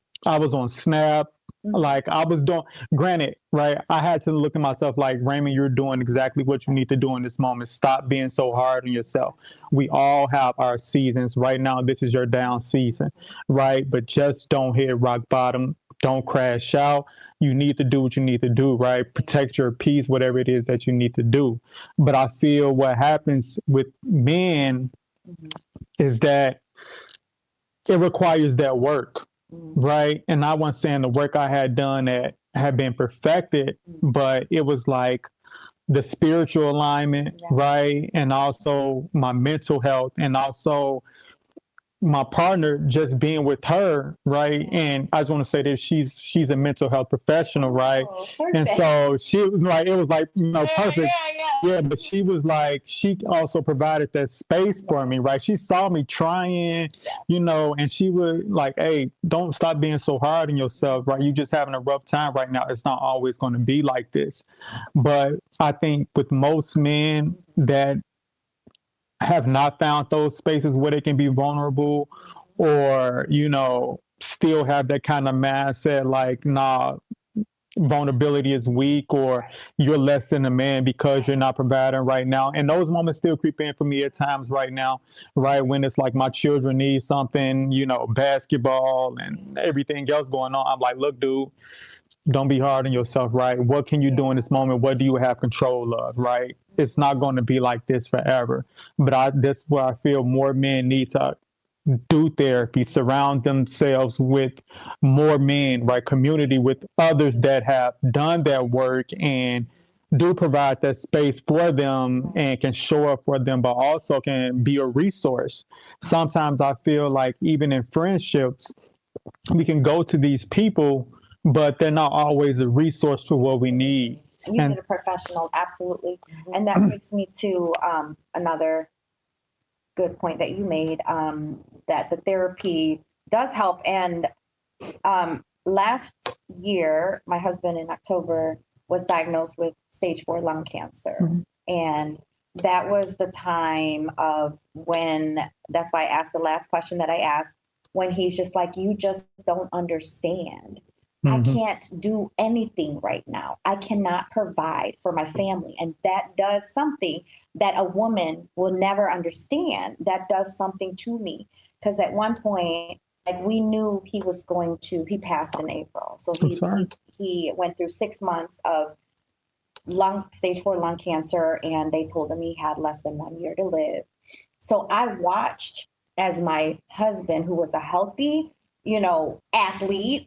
Snap. Like I was doing, granted, right? I had to look at myself like, Raymond, you're doing exactly what you need to do in this moment. Stop being so hard on yourself. We all have our seasons. Right now, this is your down season, right? But just don't hit rock bottom. Don't crash out. You need to do what you need to do, right? Protect your peace, whatever it is that you need to do. But I feel what happens with men is that it requires that work, right? And I wasn't saying the work I had done that had been perfected, but it was like the spiritual alignment, right? And also my mental health, and also my partner, just being with her, right? And I just want to say that she's a mental health professional, right? Oh, and so she was like, it was like, you know, perfect. Yeah, but she was like, she also provided that space for me, right? She saw me trying, you know, and she was like, hey, don't stop being so hard on yourself, right? You just having a rough time right now. It's not always going to be like this. But I think with most men that have not found those spaces where they can be vulnerable, or, you know, still have that kind of mindset like, nah, vulnerability is weak, or you're less than a man because you're not providing right now. And those moments still creep in for me at times right now, right? When it's like my children need something, you know, basketball and everything else going on. I'm like, look, dude, don't be hard on yourself, right? What can you do in this moment? What do you have control of, right? It's not going to be like this forever. But that's where I feel more men need to do therapy, surround themselves with more men, right? Community with others that have done that work and do provide that space for them and can show up for them, but also can be a resource. Sometimes I feel like even in friendships, we can go to these people, but they're not always a resource for what we need. You need a professional, absolutely. And that takes me to another good point that you made, that the therapy does help. And last year, my husband in October was diagnosed with stage 4 lung cancer. And that was the time of when, that's why I asked the last question that I asked, when he's just like, you just don't understand. I can't do anything right now. I cannot provide for my family. And that does something that a woman will never understand. That does something to me. Because at one point, like, we knew he passed in April. So he went through 6 months of stage 4 lung cancer, and they told him he had less than 1 year to live. So I watched as my husband, who was a healthy, you know, athlete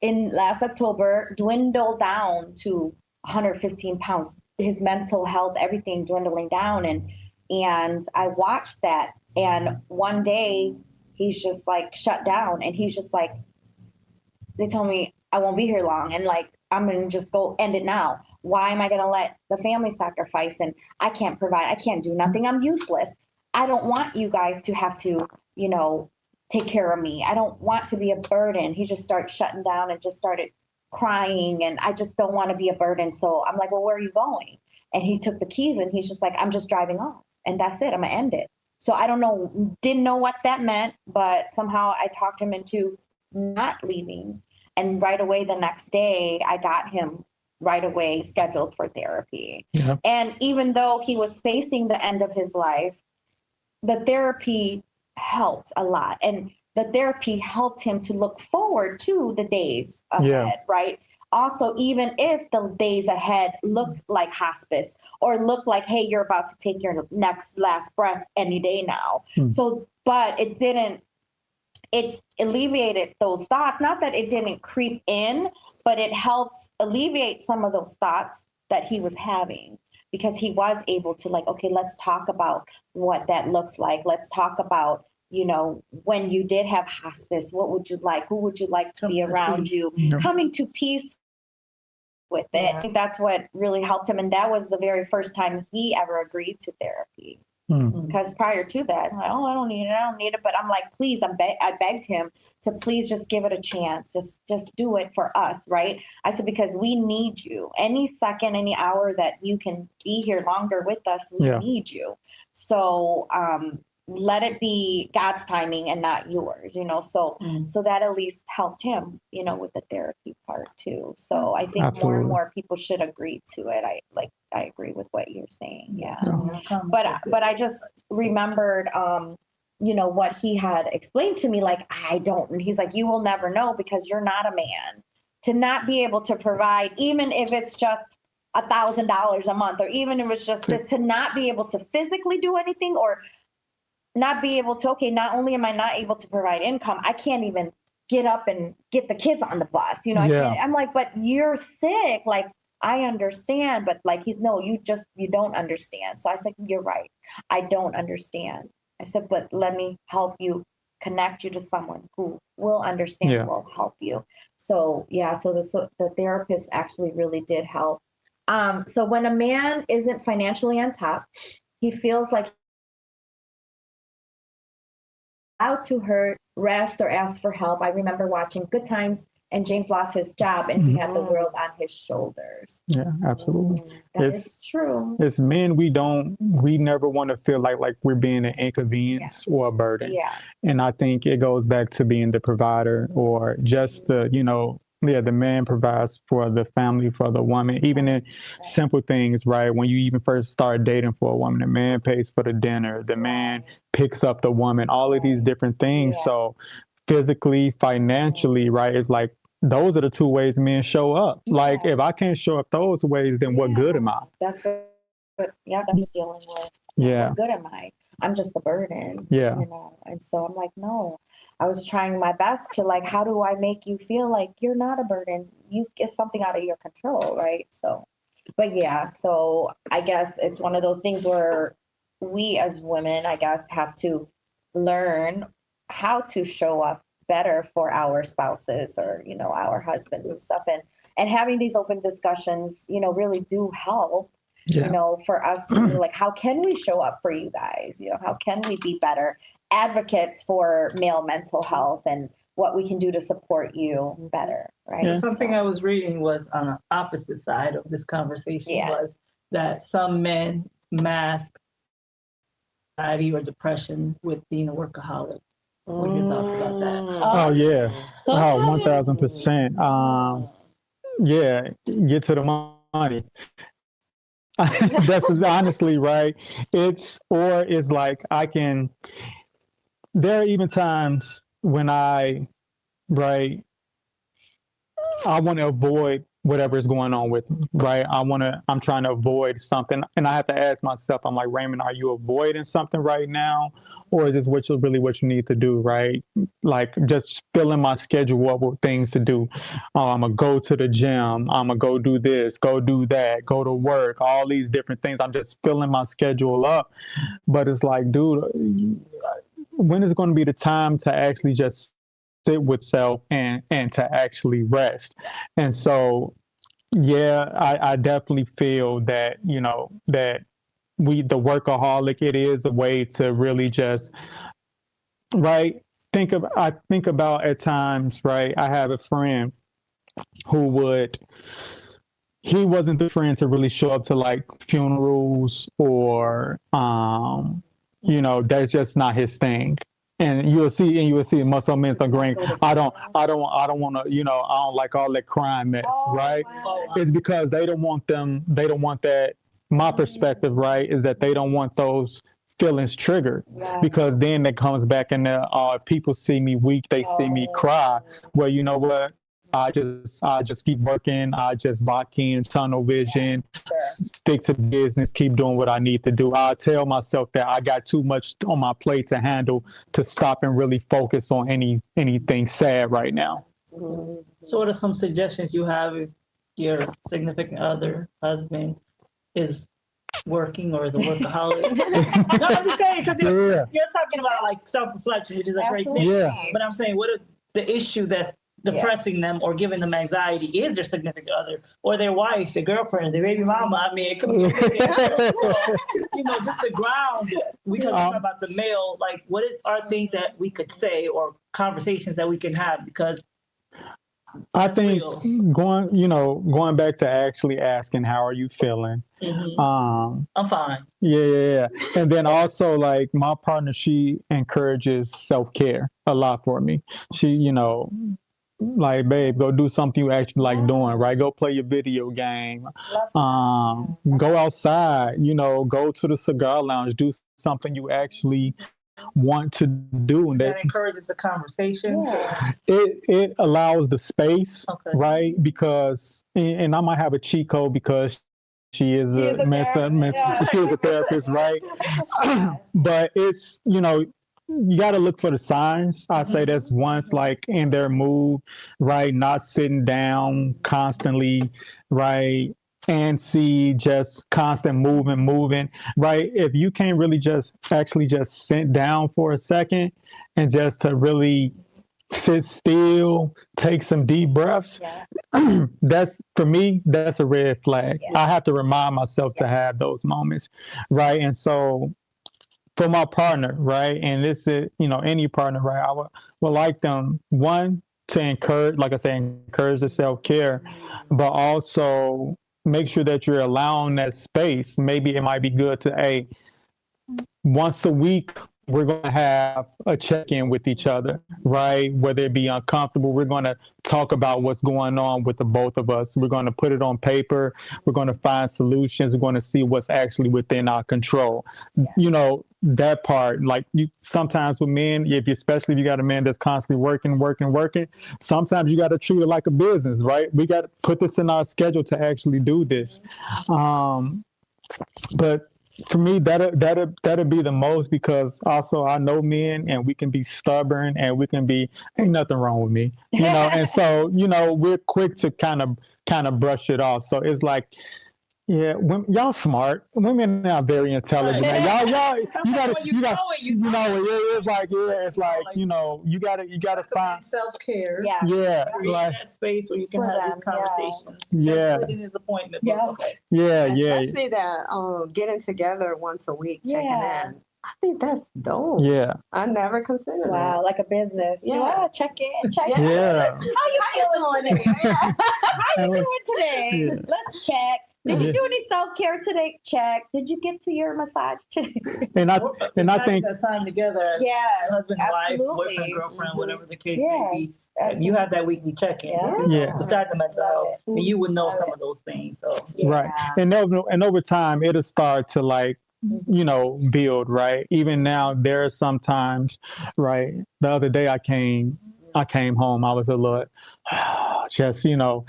in last October, dwindled down to 115 pounds, his mental health, everything dwindling down. And I watched that. And one day he's just like shut down, and he's just like, they told me I won't be here long. And like, I'm going to just go end it now. Why am I going to let the family sacrifice? And I can't provide, I can't do nothing. I'm useless. I don't want you guys to have to, you know, take care of me. I don't want to be a burden. He just started shutting down and just started crying. And I just don't want to be a burden. So I'm like, well, where are you going? And he took the keys and he's just like, I'm just driving off. And that's it. I'm going to end it. So I didn't know what that meant, but somehow I talked him into not leaving. And right away the next day, I got him right away scheduled for therapy. Yeah. And even though he was facing the end of his life, the therapy helped a lot. And the therapy helped him to look forward to the days ahead, right? Also, even if the days ahead looked like hospice or looked like, hey, you're about to take your last breath any day now. So, but it didn't, it alleviated those thoughts. Not that it didn't creep in, but it helped alleviate some of those thoughts that he was having, because he was able to like, okay, let's talk about what that looks like. Let's talk about, when you did have hospice, what would you like? Who would you like to be around you? Coming to peace with it. I think that's what really helped him. And that was the very first time he ever agreed to therapy. Because prior to that, I'm like, oh, I don't need it. But I'm like, please, I begged him to please just give it a chance. Just do it for us, right? I said, because we need you. Any second, any hour that you can be here longer with us, we need you. So let it be God's timing and not yours, So that at least helped him, with the therapy part too. So I think more and more people should agree to it. I agree with what you're saying. Yeah. But I just remembered, what he had explained to me, like, he's like, you will never know because you're not a man. To not be able to provide, even if it's just $1,000 a month, or even if it's just this, to not be able to physically do anything, or not be able to, okay, not only am I not able to provide income, I can't even get up and get the kids on the bus. I'm like, but you're sick. Like, I understand, but like, you don't understand. So I said, you're right. I don't understand. I said, but let me help you, connect you to someone who will understand, will help you. So the therapist actually really did help. So when a man isn't financially on top, he feels like out to hurt, rest, or ask for help. I remember watching Good Times, and James lost his job, and he had the world on his shoulders. Yeah, absolutely. That is true. It's men, we never want to feel like we're being an inconvenience or a burden. Yeah. And I think it goes back to being the provider, or just the, the man provides for the family, for the woman, even in simple things, right? When you even first start dating for a woman, the man pays for the dinner, the man picks up the woman, all of these different things. So physically, financially, right? It's like, those are the two ways men show up. Like, if I can't show up those ways, then what good am I? That's what that's dealing with. Yeah. What good am I? I'm just the burden. Yeah. And so I'm like, no. I was trying my best to like, how do I make you feel like you're not a burden? You get something out of your control, right? So, but yeah, so I guess it's one of those things where we as women, I guess, have to learn how to show up better for our spouses or, our husbands and stuff. And having these open discussions, really do help, for us to be like, how can we show up for you guys? How can we be better advocates for male mental health and what we can do to support you better, right? Yeah. Something I was reading was on the opposite side of this conversation was that some men mask anxiety or depression with being a workaholic. What are your thoughts about that? Oh, yeah. Oh, 1,000%. Yeah, get to the money. That's honestly right. It's like there are even times when I want to avoid whatever is going on with me, right? I'm trying to avoid something. And I have to ask myself, I'm like, Raymond, are you avoiding something right now? Or is this what you need to do, right? Like, just filling my schedule up with things to do. I'm going to go to the gym. I'm going to go do this, go do that, go to work, all these different things. I'm just filling my schedule up. But it's like, dude, when is going to be the time to actually just sit with self and to actually rest? And so, I definitely feel that, that the workaholic, it is a way to really just, I think about at times, right? I have a friend he wasn't the friend to really show up to like funerals or, that's just not his thing. And you will see muscle men agreeing. I don't want to, I don't like all that crime mess, right? Wow. It's because they don't want that. My perspective, right, is that they don't want those feelings triggered, because then it comes back and people see me weak, they see me cry. Well, you know what? I just keep working. I just lock in, tunnel vision, stick to business, keep doing what I need to do. I tell myself that I got too much on my plate to handle to stop and really focus on anything sad right now. So what are some suggestions you have if your significant other, husband, is working or is a workaholic? No, I'm just saying, because you're talking about like self-reflection, which is a great thing. Yeah. But I'm saying, what if the issue that's depressing them or giving them anxiety is their significant other or their wife, their girlfriend, their baby mama? I mean, it could be just the ground. We can talk about the male. Like, what are things that we could say or conversations that we can have? Because I think going back to actually asking, how are you feeling? I'm fine. Yeah. And then also, like, my partner, she encourages self-care a lot for me. She, like, babe, go do something you actually like doing, right? Go play your video game. Go outside, go to the cigar lounge, do something you actually want to do. And that encourages the conversation. It allows the space, right? Because, and I might have a cheat code because she is a therapist, right? But it's, you got to look for the signs. I'd say that's once, like, in their mood, right? Not sitting down constantly, right? And see just constant moving, right? If you can't really just sit down for a second and just to really sit still, take some deep breaths, that's, for me, that's a red flag. I have to remind myself to have those moments, right? And so for my partner, right, and this is, any partner, right, I would like them, one, to encourage, like I say, encourage the self-care, but also make sure that you're allowing that space. Maybe it might be good to, once a week, we're going to have a check-in with each other, right? Whether it be uncomfortable, we're going to talk about what's going on with the both of us. We're going to put it on paper. We're going to find solutions. We're going to see what's actually within our control. That part, like, sometimes with men, especially if you got a man that's constantly working, sometimes you got to treat it like a business, right? We got to put this in our schedule to actually do this. But for me, that'll be the most, because also I know men and we can be stubborn and we can be, ain't nothing wrong with me, and so, we're quick to kind of brush it off. So it's like, y'all smart. Women are very intelligent. Y'all, it's like, you gotta find self-care. Like that space where you can have this conversation. In his appointment. Especially that getting together once a week, checking in. I think that's dope. I never considered that. Like a business. Check in. Yeah. How you feeling today? How you doing today? Let's check. Did you do any self-care today? Check. Did you get to your massage today? And I think that time together, husband, wife, boyfriend, girlfriend, whatever the case may be. You have that weekly check-in. Besides the mental health, and you would know some of those things. So right, and over time, it'll start to, like, build, right? Even now, there are some times, right? The other day I came home, I was a little, just, and,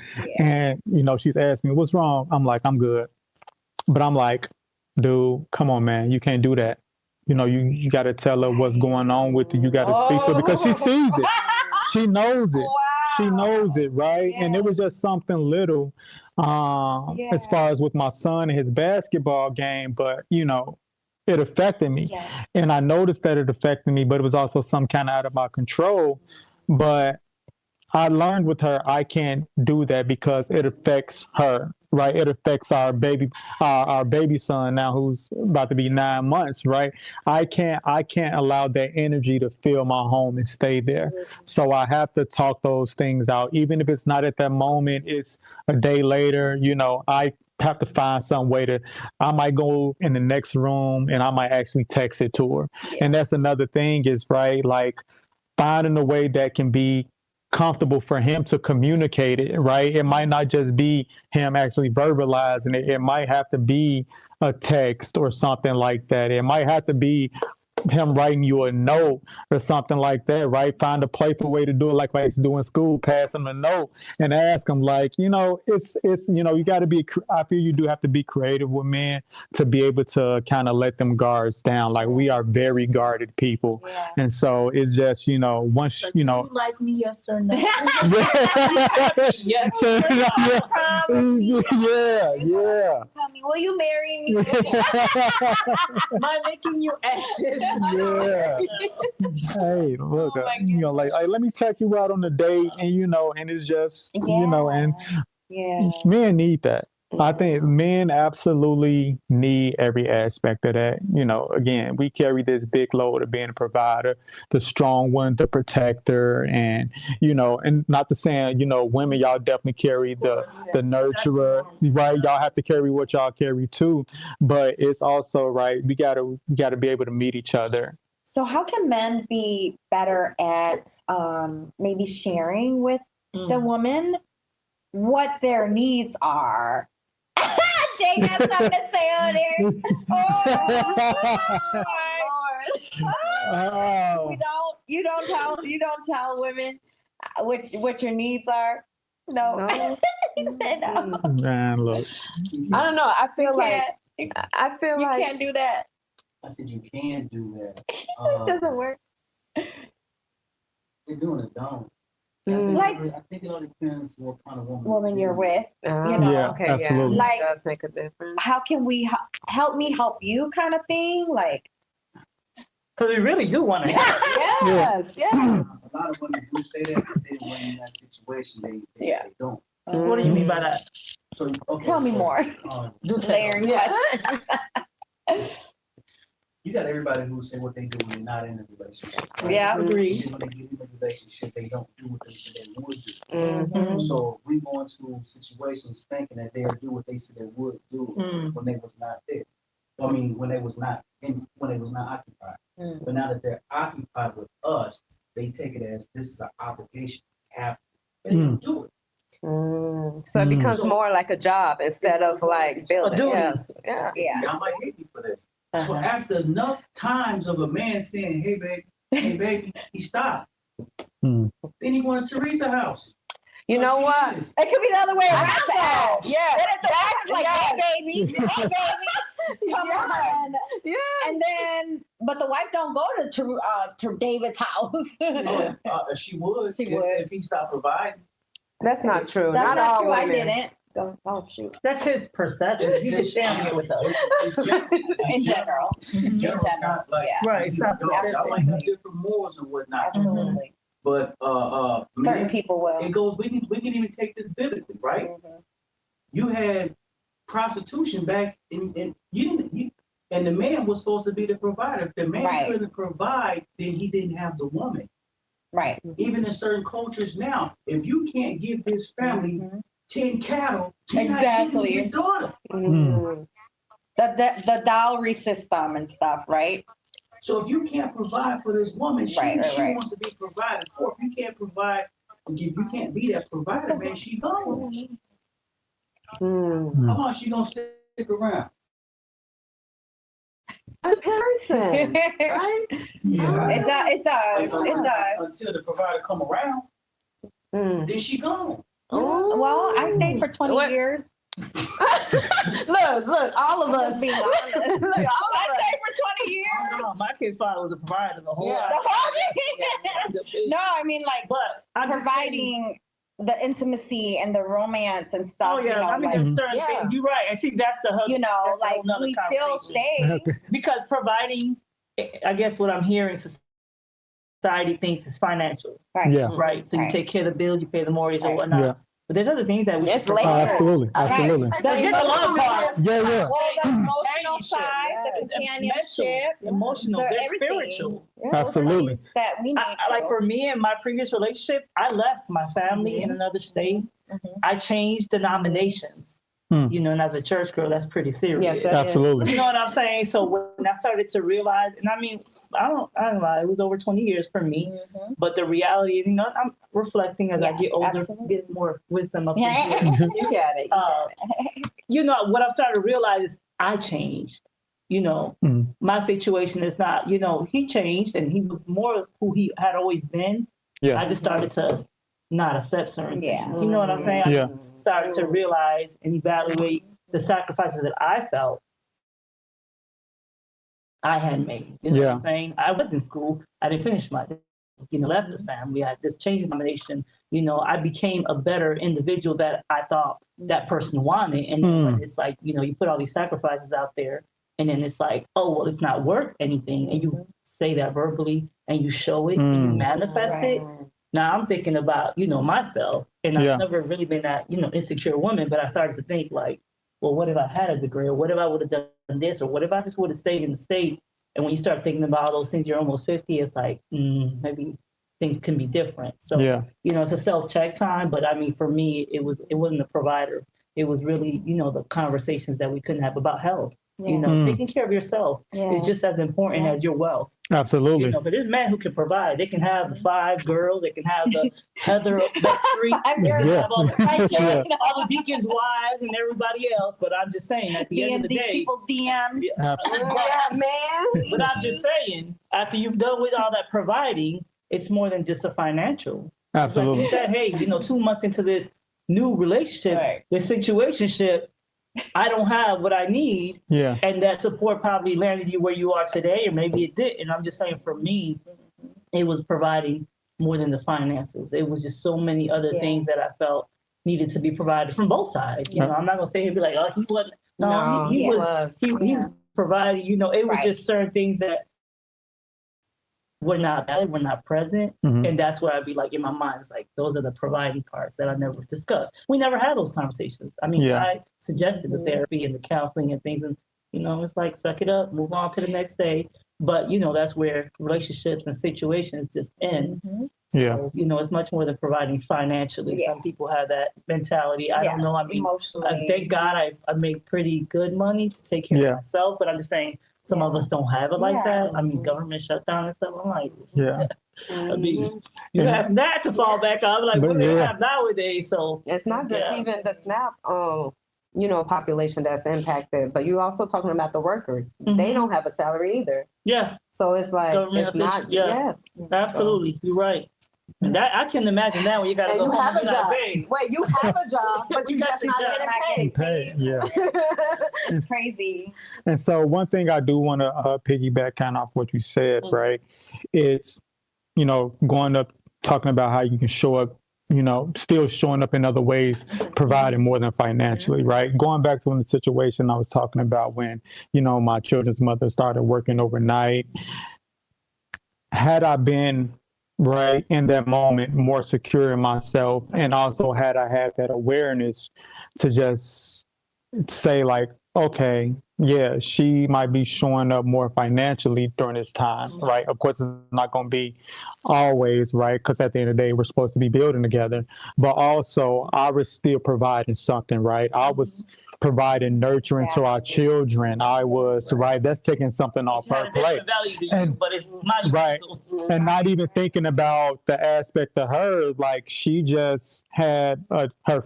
she's asked me, what's wrong? I'm like, I'm good. But I'm like, dude, come on, man, you can't do that. You got to tell her what's going on with you. You got to speak to her, because she sees it. She knows it. She knows it, right? And it was just something little, as far as with my son and his basketball game, but, it affected me. And I noticed that it affected me, but it was also some kind of out of my control. But I learned with her, I can't do that because it affects her, right? It affects our baby son now, who's about to be 9 months, right? I can't allow that energy to fill my home and stay there. So I have to talk those things out, even if it's not at that moment. It's a day later. I have to find some way I might go in the next room and I might actually text it to her. Yeah. And that's another thing is, right, like finding a way that can be comfortable for him to communicate it, right? It might not just be him actually verbalizing it. It might have to be a text or something like that. It might have to be him writing you a note or something like that, right? Find a playful way to do it, like I used to do in school. Pass him a note and ask him, like, it's you got to be. I feel you do have to be creative with men to be able to kind of let them guards down. Like, we are very guarded people, and so it's just once you like me, yes or no? Yes. So, yeah. Will you marry me? Am I making you anxious? Yeah. Hey, look, like let me take you out on a date, and and it's just and men need that. I think men absolutely need every aspect of that. Again, we carry this big load of being a provider, the strong one, the protector, and and not to say women, y'all definitely carry the nurturer, right? Y'all have to carry what y'all carry too, but it's also right. We gotta be able to meet each other. So how can men be better at maybe sharing with the woman what their needs are? Jay has something to say on there. Oh. You don't tell women what your needs are. No. He said no. Man, look. I don't know. I feel like you can't do that. I said you can do that. It doesn't work. They're doing it, don't. I think it all depends what kind of woman you're with. Yeah, okay, absolutely. Like, that does make a difference. How can we help me help you kind of thing? Like, because we really do want to help. Yes. A lot of women do say that, but then when in that situation, they don't. What do you mean by that? So tell me more. Layering questions. You got everybody who say what they do when they're not in a relationship. Right? Yeah, agree. When they get in a relationship, they don't do what they said they would do. Mm-hmm. So we go into situations thinking that they'll do what they said they would do when they was not there. I mean, when they was not occupied. But now that they're occupied with us, they take it as this is an obligation. Have to. They don't do it. So it becomes more like a job instead of like building. Yeah. Y'all might hate me for this. So after enough times of a man saying, hey baby, he stopped. Then he wanted Teresa house. You know what? It could be the other way around. Yeah. Then if the wife is like, hey baby, come on. Yeah. And then, but the wife don't go to David's house. She would. If he stopped providing. That's not true. That's not true. Women. I didn't. Oh shoot. That's his perception. He's just sharing it with us. In general. Right. It's not I might have different morals and whatnot. Absolutely. But certain people will. It goes. We can even take this biblically, right? You had prostitution back in you and the man was supposed to be the provider. If the man couldn't provide, then he didn't have the woman. Right. Even in certain cultures now, if you can't give his family 10 cattle, exactly, his daughter. The dowry system and stuff, right? So if you can't provide for this woman, she wants to be provided for. If you can't provide, if you can't be that provider, man, she's gone. How long is she gonna stick around? A person, right? Yeah. It does. Until the provider come around, then she gone. Well, I stayed for 20 years. look, all of us being honest. I stayed for 20 years. My kid's father was a provider the whole time. No, I mean, like, but providing the intimacy and the romance and stuff. Oh yeah, I mean, there's certain things. You're right, and see, that's the like we still stay because providing. I guess what I'm hearing, society thinks is financial. Right. Yeah. Right. So you take care of the bills, you pay the mortgage or whatnot. But there's other things that we It's should layered. provide. Absolutely. Right. Absolutely. There's a love part. Yeah, yeah. Well, the emotional Companionship, side, the yes. companionship, Emotional, the there's everything. spiritual. Yeah, those are Absolutely. things that we need to. Like for me in my previous relationship, I left my family in another state. I changed denominations. You know, and as a church girl, that's pretty serious. Yes, that is. Absolutely. You know what I'm saying? So when I started to realize, and I mean, I don't lie, it was over 20 years for me. But the reality is, you know, I'm reflecting as I Yes, get older, absolutely. get more wisdom up Yeah. in here. You got it. You know, what I've started to realize is I changed. You know, my situation is not, you know, he changed and he was more who he had always been. Yeah. I just started to not accept certain Yeah. things. You know what I'm saying? I Yeah. just started to realize and evaluate the sacrifices that I felt I had made. You know what I'm saying? I was in school. I didn't finish my, you know, left the family. I had this change in denomination. You know, I became a better individual that I thought that person wanted. And then when it's like, you know, you put all these sacrifices out there and then it's like, oh, well, it's not worth anything. And you say that verbally and you show it and you manifest it. Now I'm thinking about, you know, myself, and I've never really been that, you know, insecure woman, but I started to think like, well, what if I had a degree, or what if I would have done this, or what if I just would have stayed in the state? And when you start thinking about all those things, you're almost 50, it's like, maybe things can be different. So, you know, it's a self-check time, but I mean, for me, it wasn't a provider. It was really, you know, the conversations that we couldn't have about health. You know, taking care of yourself is just as important as your wealth. Absolutely. You know, but there's men who can provide. They can have the 5 girls. They can have the Heather up that street. They can have all the deacons' wives and everybody else. But I'm just saying, at the end of the day, people's DMs. Man. But I'm just saying, after you've done with all that providing, it's more than just a financial. Absolutely. Like you said, hey, you know, 2 months into this new relationship, this situationship, I don't have what I need. Yeah. And that support probably landed you where you are today, or maybe it did. And I'm just saying, for me, it was providing more than the finances. It was just so many other things that I felt needed to be provided from both sides. You know, I'm not gonna say he'd be like, oh, he wasn't. No, he was. He's providing. You know, it was just certain things that were not valid, were not present, and that's where I'd be like, in my mind, it's like those are the providing parts that I never discussed. We never had those conversations. I mean, I suggested the therapy and the counseling and things, and you know, it's like suck it up, move on to the next day. But you know, that's where relationships and situations just end. So, you know, it's much more than providing financially. Some people have that mentality. I don't know. I mean, emotionally. thank God I make pretty good money to take care of myself, but I'm just saying, some of us don't have it like that. I mean, government shutdown and stuff. I'm like, I mean, you have that to fall back on. I'm like, what do we have nowadays? So it's not just even the SNAP, you know, population that's impacted, but you're also talking about the workers. They don't have a salary either. Yeah. So it's like, government it's not, absolutely. You're right. And that I can imagine now when you got to go you home have a and job. pay. Wait, you have a job, but you just not getting paid. Yeah. It's crazy. And so one thing I do want to piggyback kind of off what you said, right? It's, you know, going up, talking about how you can show up, you know, still showing up in other ways, providing more than financially, right? Going back to the situation I was talking about when, you know, my children's mother started working overnight. Had I been right in that moment more secure in myself, and also had I had that awareness to just say like, okay, yeah, she might be showing up more financially during this time, right? Of course, it's not going to be always, right? Because at the end of the day, we're supposed to be building together. But also, I was still providing something, right? I was providing nurturing to our children. I was, right? That's taking something off her plate. Value to you, but it's not right. And not even thinking about the aspect of her, like she just had her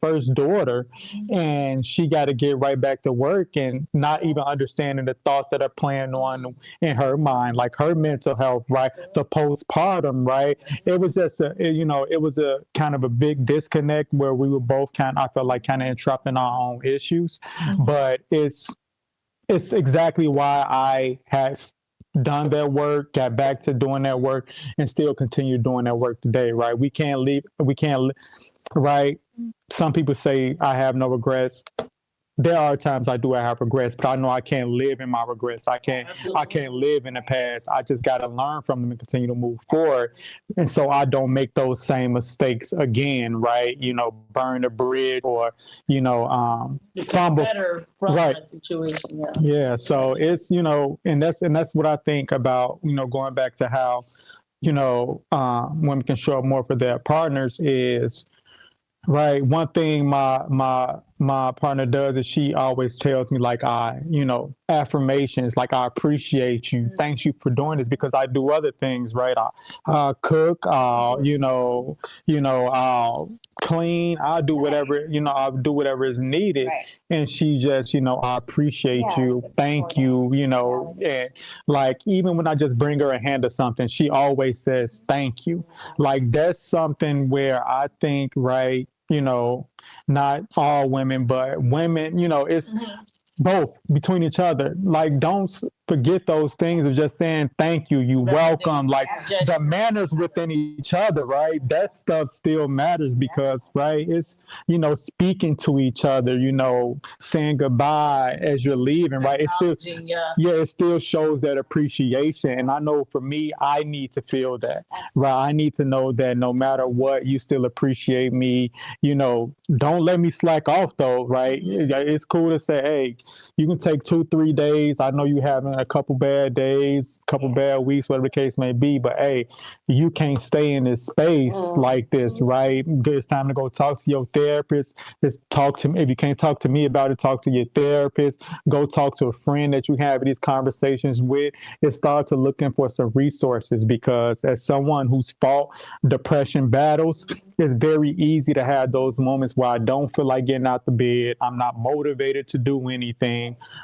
first daughter, and she got to get right back to work, and not even understanding the thoughts that are playing on in her mind, like her mental health, right? The postpartum, right? It was just it was a kind of a big disconnect where we were both I felt like kind of entrapped in our own issues. But it's exactly why I had done that work, got back to doing that work, and still continue doing that work today, right? We can't, right? Some people say I have no regrets. there are times I do have regrets, but I know I can't live in my regrets. I can't live in the past. I just got to learn from them and continue to move forward. And so I don't make those same mistakes again, right? Burn the bridge or, fumble. Better from Right. that situation. Yeah. Yeah. So it's, and that's what I think about, going back to how, women can show up more for their partners is, right. One thing my partner does is she always tells me like affirmations, like I appreciate you. Thanks you for doing this because I do other things, right? I cook, I'll clean, I'll do whatever, I'll do whatever is needed. Right. And she just, I appreciate you. Thank you, and like even when I just bring her a hand or something, she always says thank you. Like that's something where I think, right, not all women, but women, it's both between each other. Like, don't forget those things of just saying thank you, you welcome, like the manners within each other, right? That stuff still matters because, right, it's, speaking to each other, saying goodbye as you're leaving, right? It still, it still shows that appreciation. And I know for me, I need to feel that, right? I need to know that no matter what, you still appreciate me. Don't let me slack off though, right? It's cool to say, hey, you can take 2-3 days. I know you having a couple bad days, couple bad weeks, whatever the case may be, but hey, you can't stay in this space like this, right? It's time to go talk to your therapist. Just talk to me. If you can't talk to me about it, talk to your therapist. Go talk to a friend that you have these conversations with. And start to looking for some resources because as someone who's fought depression battles, it's very easy to have those moments where I don't feel like getting out the bed. I'm not motivated to do anything.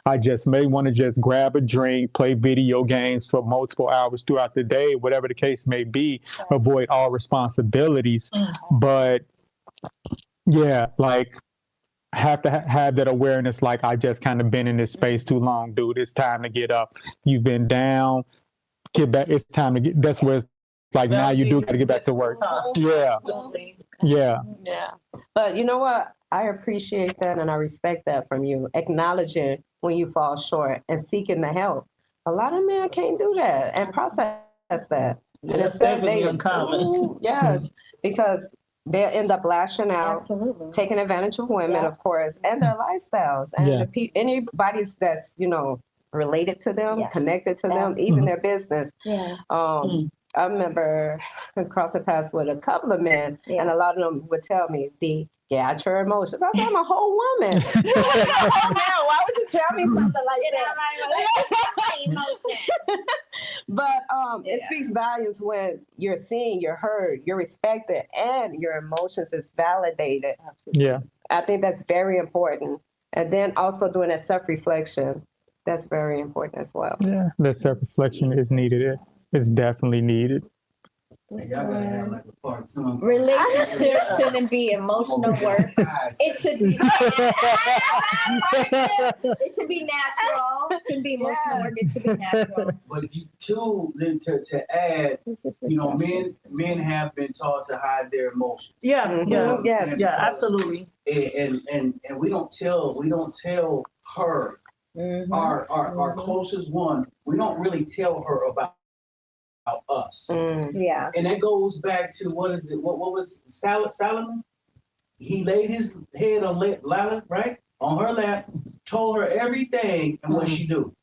I just may want to just grab a drink, play video games for multiple hours throughout the day, whatever the case may be, avoid all responsibilities. But yeah, like have to have that awareness, like I just kind of been in this space too long, dude. It's time to get up. You've been down, get back. It's time to get, that's where it's like now you do got to get back to work. Yeah. But you know what? I appreciate that and I respect that from you, acknowledging when you fall short and seeking the help. A lot of men can't do that and process that. And That's instead definitely uncommon. Yes, because they'll end up lashing out, Absolutely. taking advantage of women, of course, and their lifestyles. And anybody that's, related to them, connected to them, even their business. Yeah. I remember crossing paths with a couple of men, and a lot of them would tell me, out your emotions. I said, I'm a whole woman. You're a whole man. Why would you tell me something like that? But it speaks volumes when you're seen, you're heard, you're respected, and your emotions is validated. Yeah. I think that's very important. And then also doing that self-reflection, that's very important as well. Yeah, that self-reflection is needed. It's definitely needed. Y'all gotta have like a part two. Relationship shouldn't be emotional work. It should be. It should be natural. It shouldn't be emotional work. It should be natural. But you too, then to add, men have been taught to hide their emotions. Absolutely. And we don't tell her, our closest one, we don't really tell her about us. Yeah. And that goes back to what was Solomon? He laid his head on Lila, right? On her lap, told her everything, and what she do?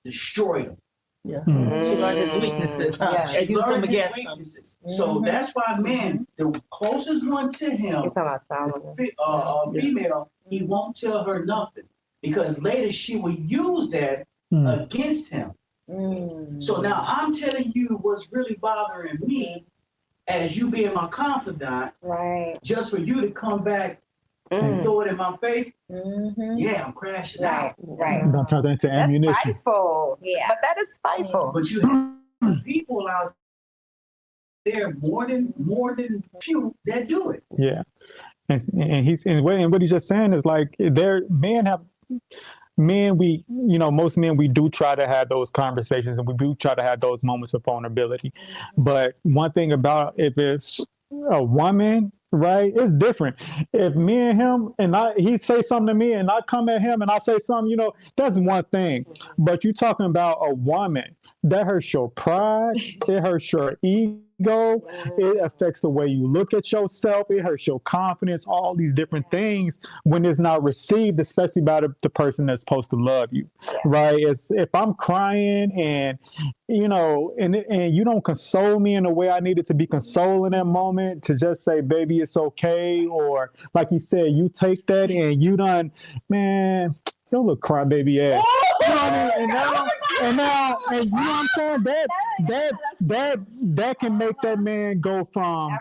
Destroyed him. Yeah. She learned his weaknesses. She learned his weaknesses. So that's why men, the closest one to him, female, he won't tell her nothing. Because later she will use that against him. So now I'm telling you what's really bothering me as you being my confidant, Right. just for you to come back and throw it in my face. Yeah, I'm crashing out. Right. Don't turn that into ammunition. That's spiteful. Yeah. But that is spiteful. But you have people out there more than few that do it. Yeah. And what he's just saying is like most men, we do try to have those conversations and we do try to have those moments of vulnerability. But one thing about if it's a woman, right? It's different. If me and him and he say something to me and I come at him and I say something, that's one thing. But you talking about a woman that hurts your pride, it hurts your ego, it affects the way you look at yourself, it hurts your confidence, all these different things when it's not received, especially by the person that's supposed to love you, right? It's if I'm crying and and you don't console me in the way I needed to be consoled in that moment, to just say, baby, it's okay. Or like you said, you take that and you done, man, your little crybaby ass. You know what I mean? And you know what I'm saying? That can make that man go from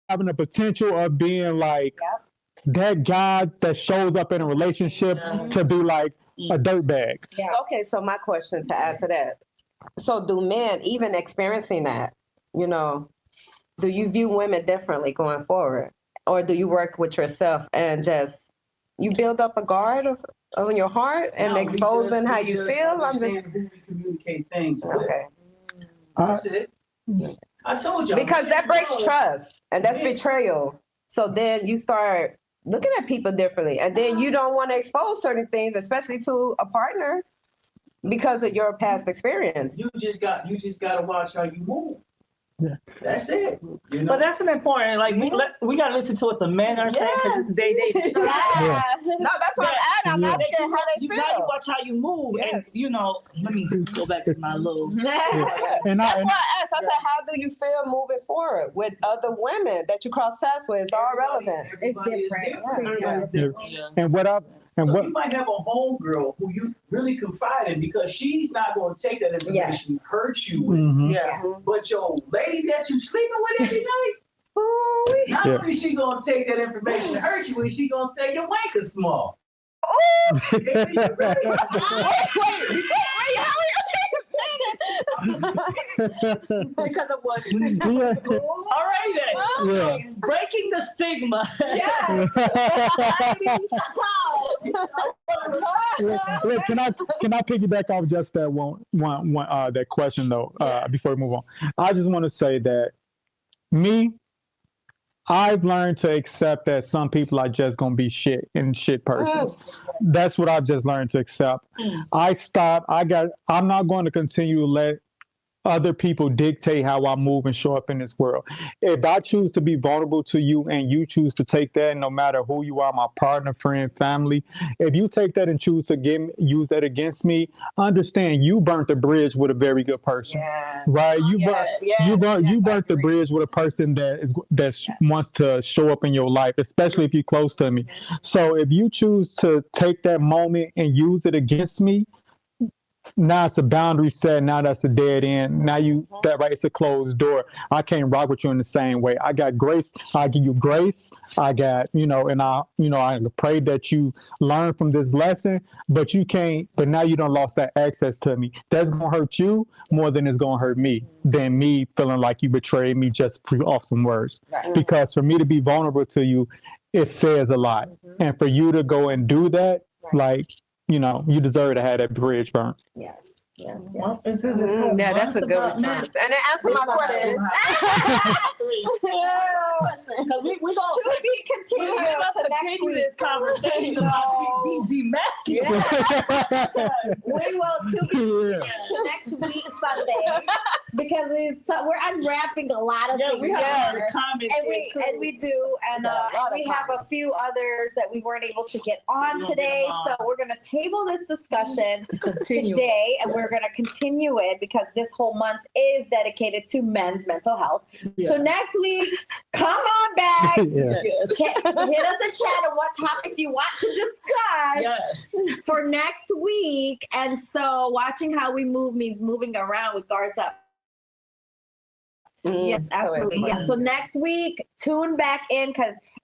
having the potential of being like that guy that shows up in a relationship to be like a dirtbag. Yeah. Okay, so my question to add to that. So do men, even experiencing that, do you view women differently going forward? Or do you work with yourself and just, you build up a guard on your heart and exposing how you feel? Understand who we communicate things with. Okay. That's it. I told you. Because that breaks trust and that's betrayal. So then you start looking at people differently, and then you don't want to expose certain things, especially to a partner, because of your past experience. You just got to watch how you move. Yeah. That's it. But that's an important. Like we got to listen to what the men are saying, because it's they. Yeah. No, that's what I'm asking how they feel. Now you watch how you move, and let me go back to my little. And that's why I asked. I said, how do you feel moving forward with other women that you cross paths with? It's all relevant. It's different. So you might have a homegirl who you really confide in, because she's not going to take that information and hurt you with. Mm-hmm. Yeah. But your lady that you sleeping with every night, not only she going to take that information and hurt you with, she going to say your wank is small. Because of what? All right then. Yeah. Breaking the stigma. Look, can I piggyback off just that one that question though, before we move on? I just want to say that I've learned to accept that some people are just gonna be shit persons. That's what I've just learned to accept. I'm not going to continue to let other people dictate how I move and show up in this world. If I choose to be vulnerable to you and you choose to take that, no matter who you are, my partner, friend, family, if you take that and choose to use that against me, understand you burnt the bridge with a very good person, right? You burnt the bridge with a person that wants to show up in your life, especially if you're close to me. So if you choose to take that moment and use it against me, now it's a boundary set. Now that's a dead end. Now it's a closed door. I can't rock with you in the same way. I got grace. I give you grace. I got, and I pray that you learn from this lesson, but you can't, but now you done lost that access to me. That's going to hurt you more than it's going to hurt me, than me feeling like you betrayed me just off some words. Right. Because for me to be vulnerable to you, it says a lot. Mm-hmm. And for you to go and do that, you deserve to have that bridge burnt. Yes. Yeah, that's a good response. And it answers my question. Because we're going to continue this conversation about being demasculated. We will to next week Sunday, because we're unwrapping a lot of things. We have and we do, and we have a few others that we weren't able to get on today. So we're going to table this discussion today, and we're going to continue it because this whole month is dedicated to men's mental health. Yeah. So next week, come on back. Hit us a chat on what topics you want to discuss for next week. And so watching how we move means moving around with guards up. Yes, absolutely. Yes. So next week, tune back in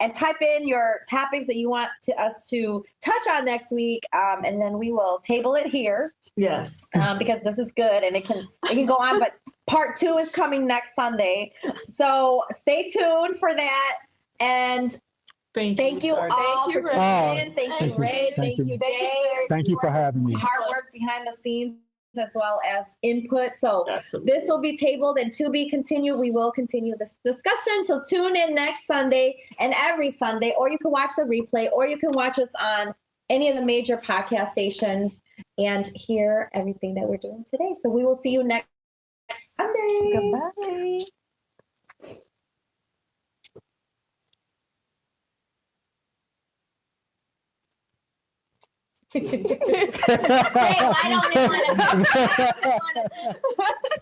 and type in your topics that you want us to touch on next week, and then we will table it here. Yes. Because this is good and it can go on, but part 2 is coming next Sunday. So stay tuned for that. And thank you all for tuning in. Thank you, Ray. Thank you, Jay. Thank you for having me. Hard work behind the scenes. as well as input. So Absolutely. this will be tabled and to be continued. We will continue this discussion. So tune in next Sunday and every Sunday, or you can watch the replay, or you can watch us on any of the major podcast stations and hear everything that we're doing today. So we will see you next Sunday. Goodbye. Hey, why don't we want to?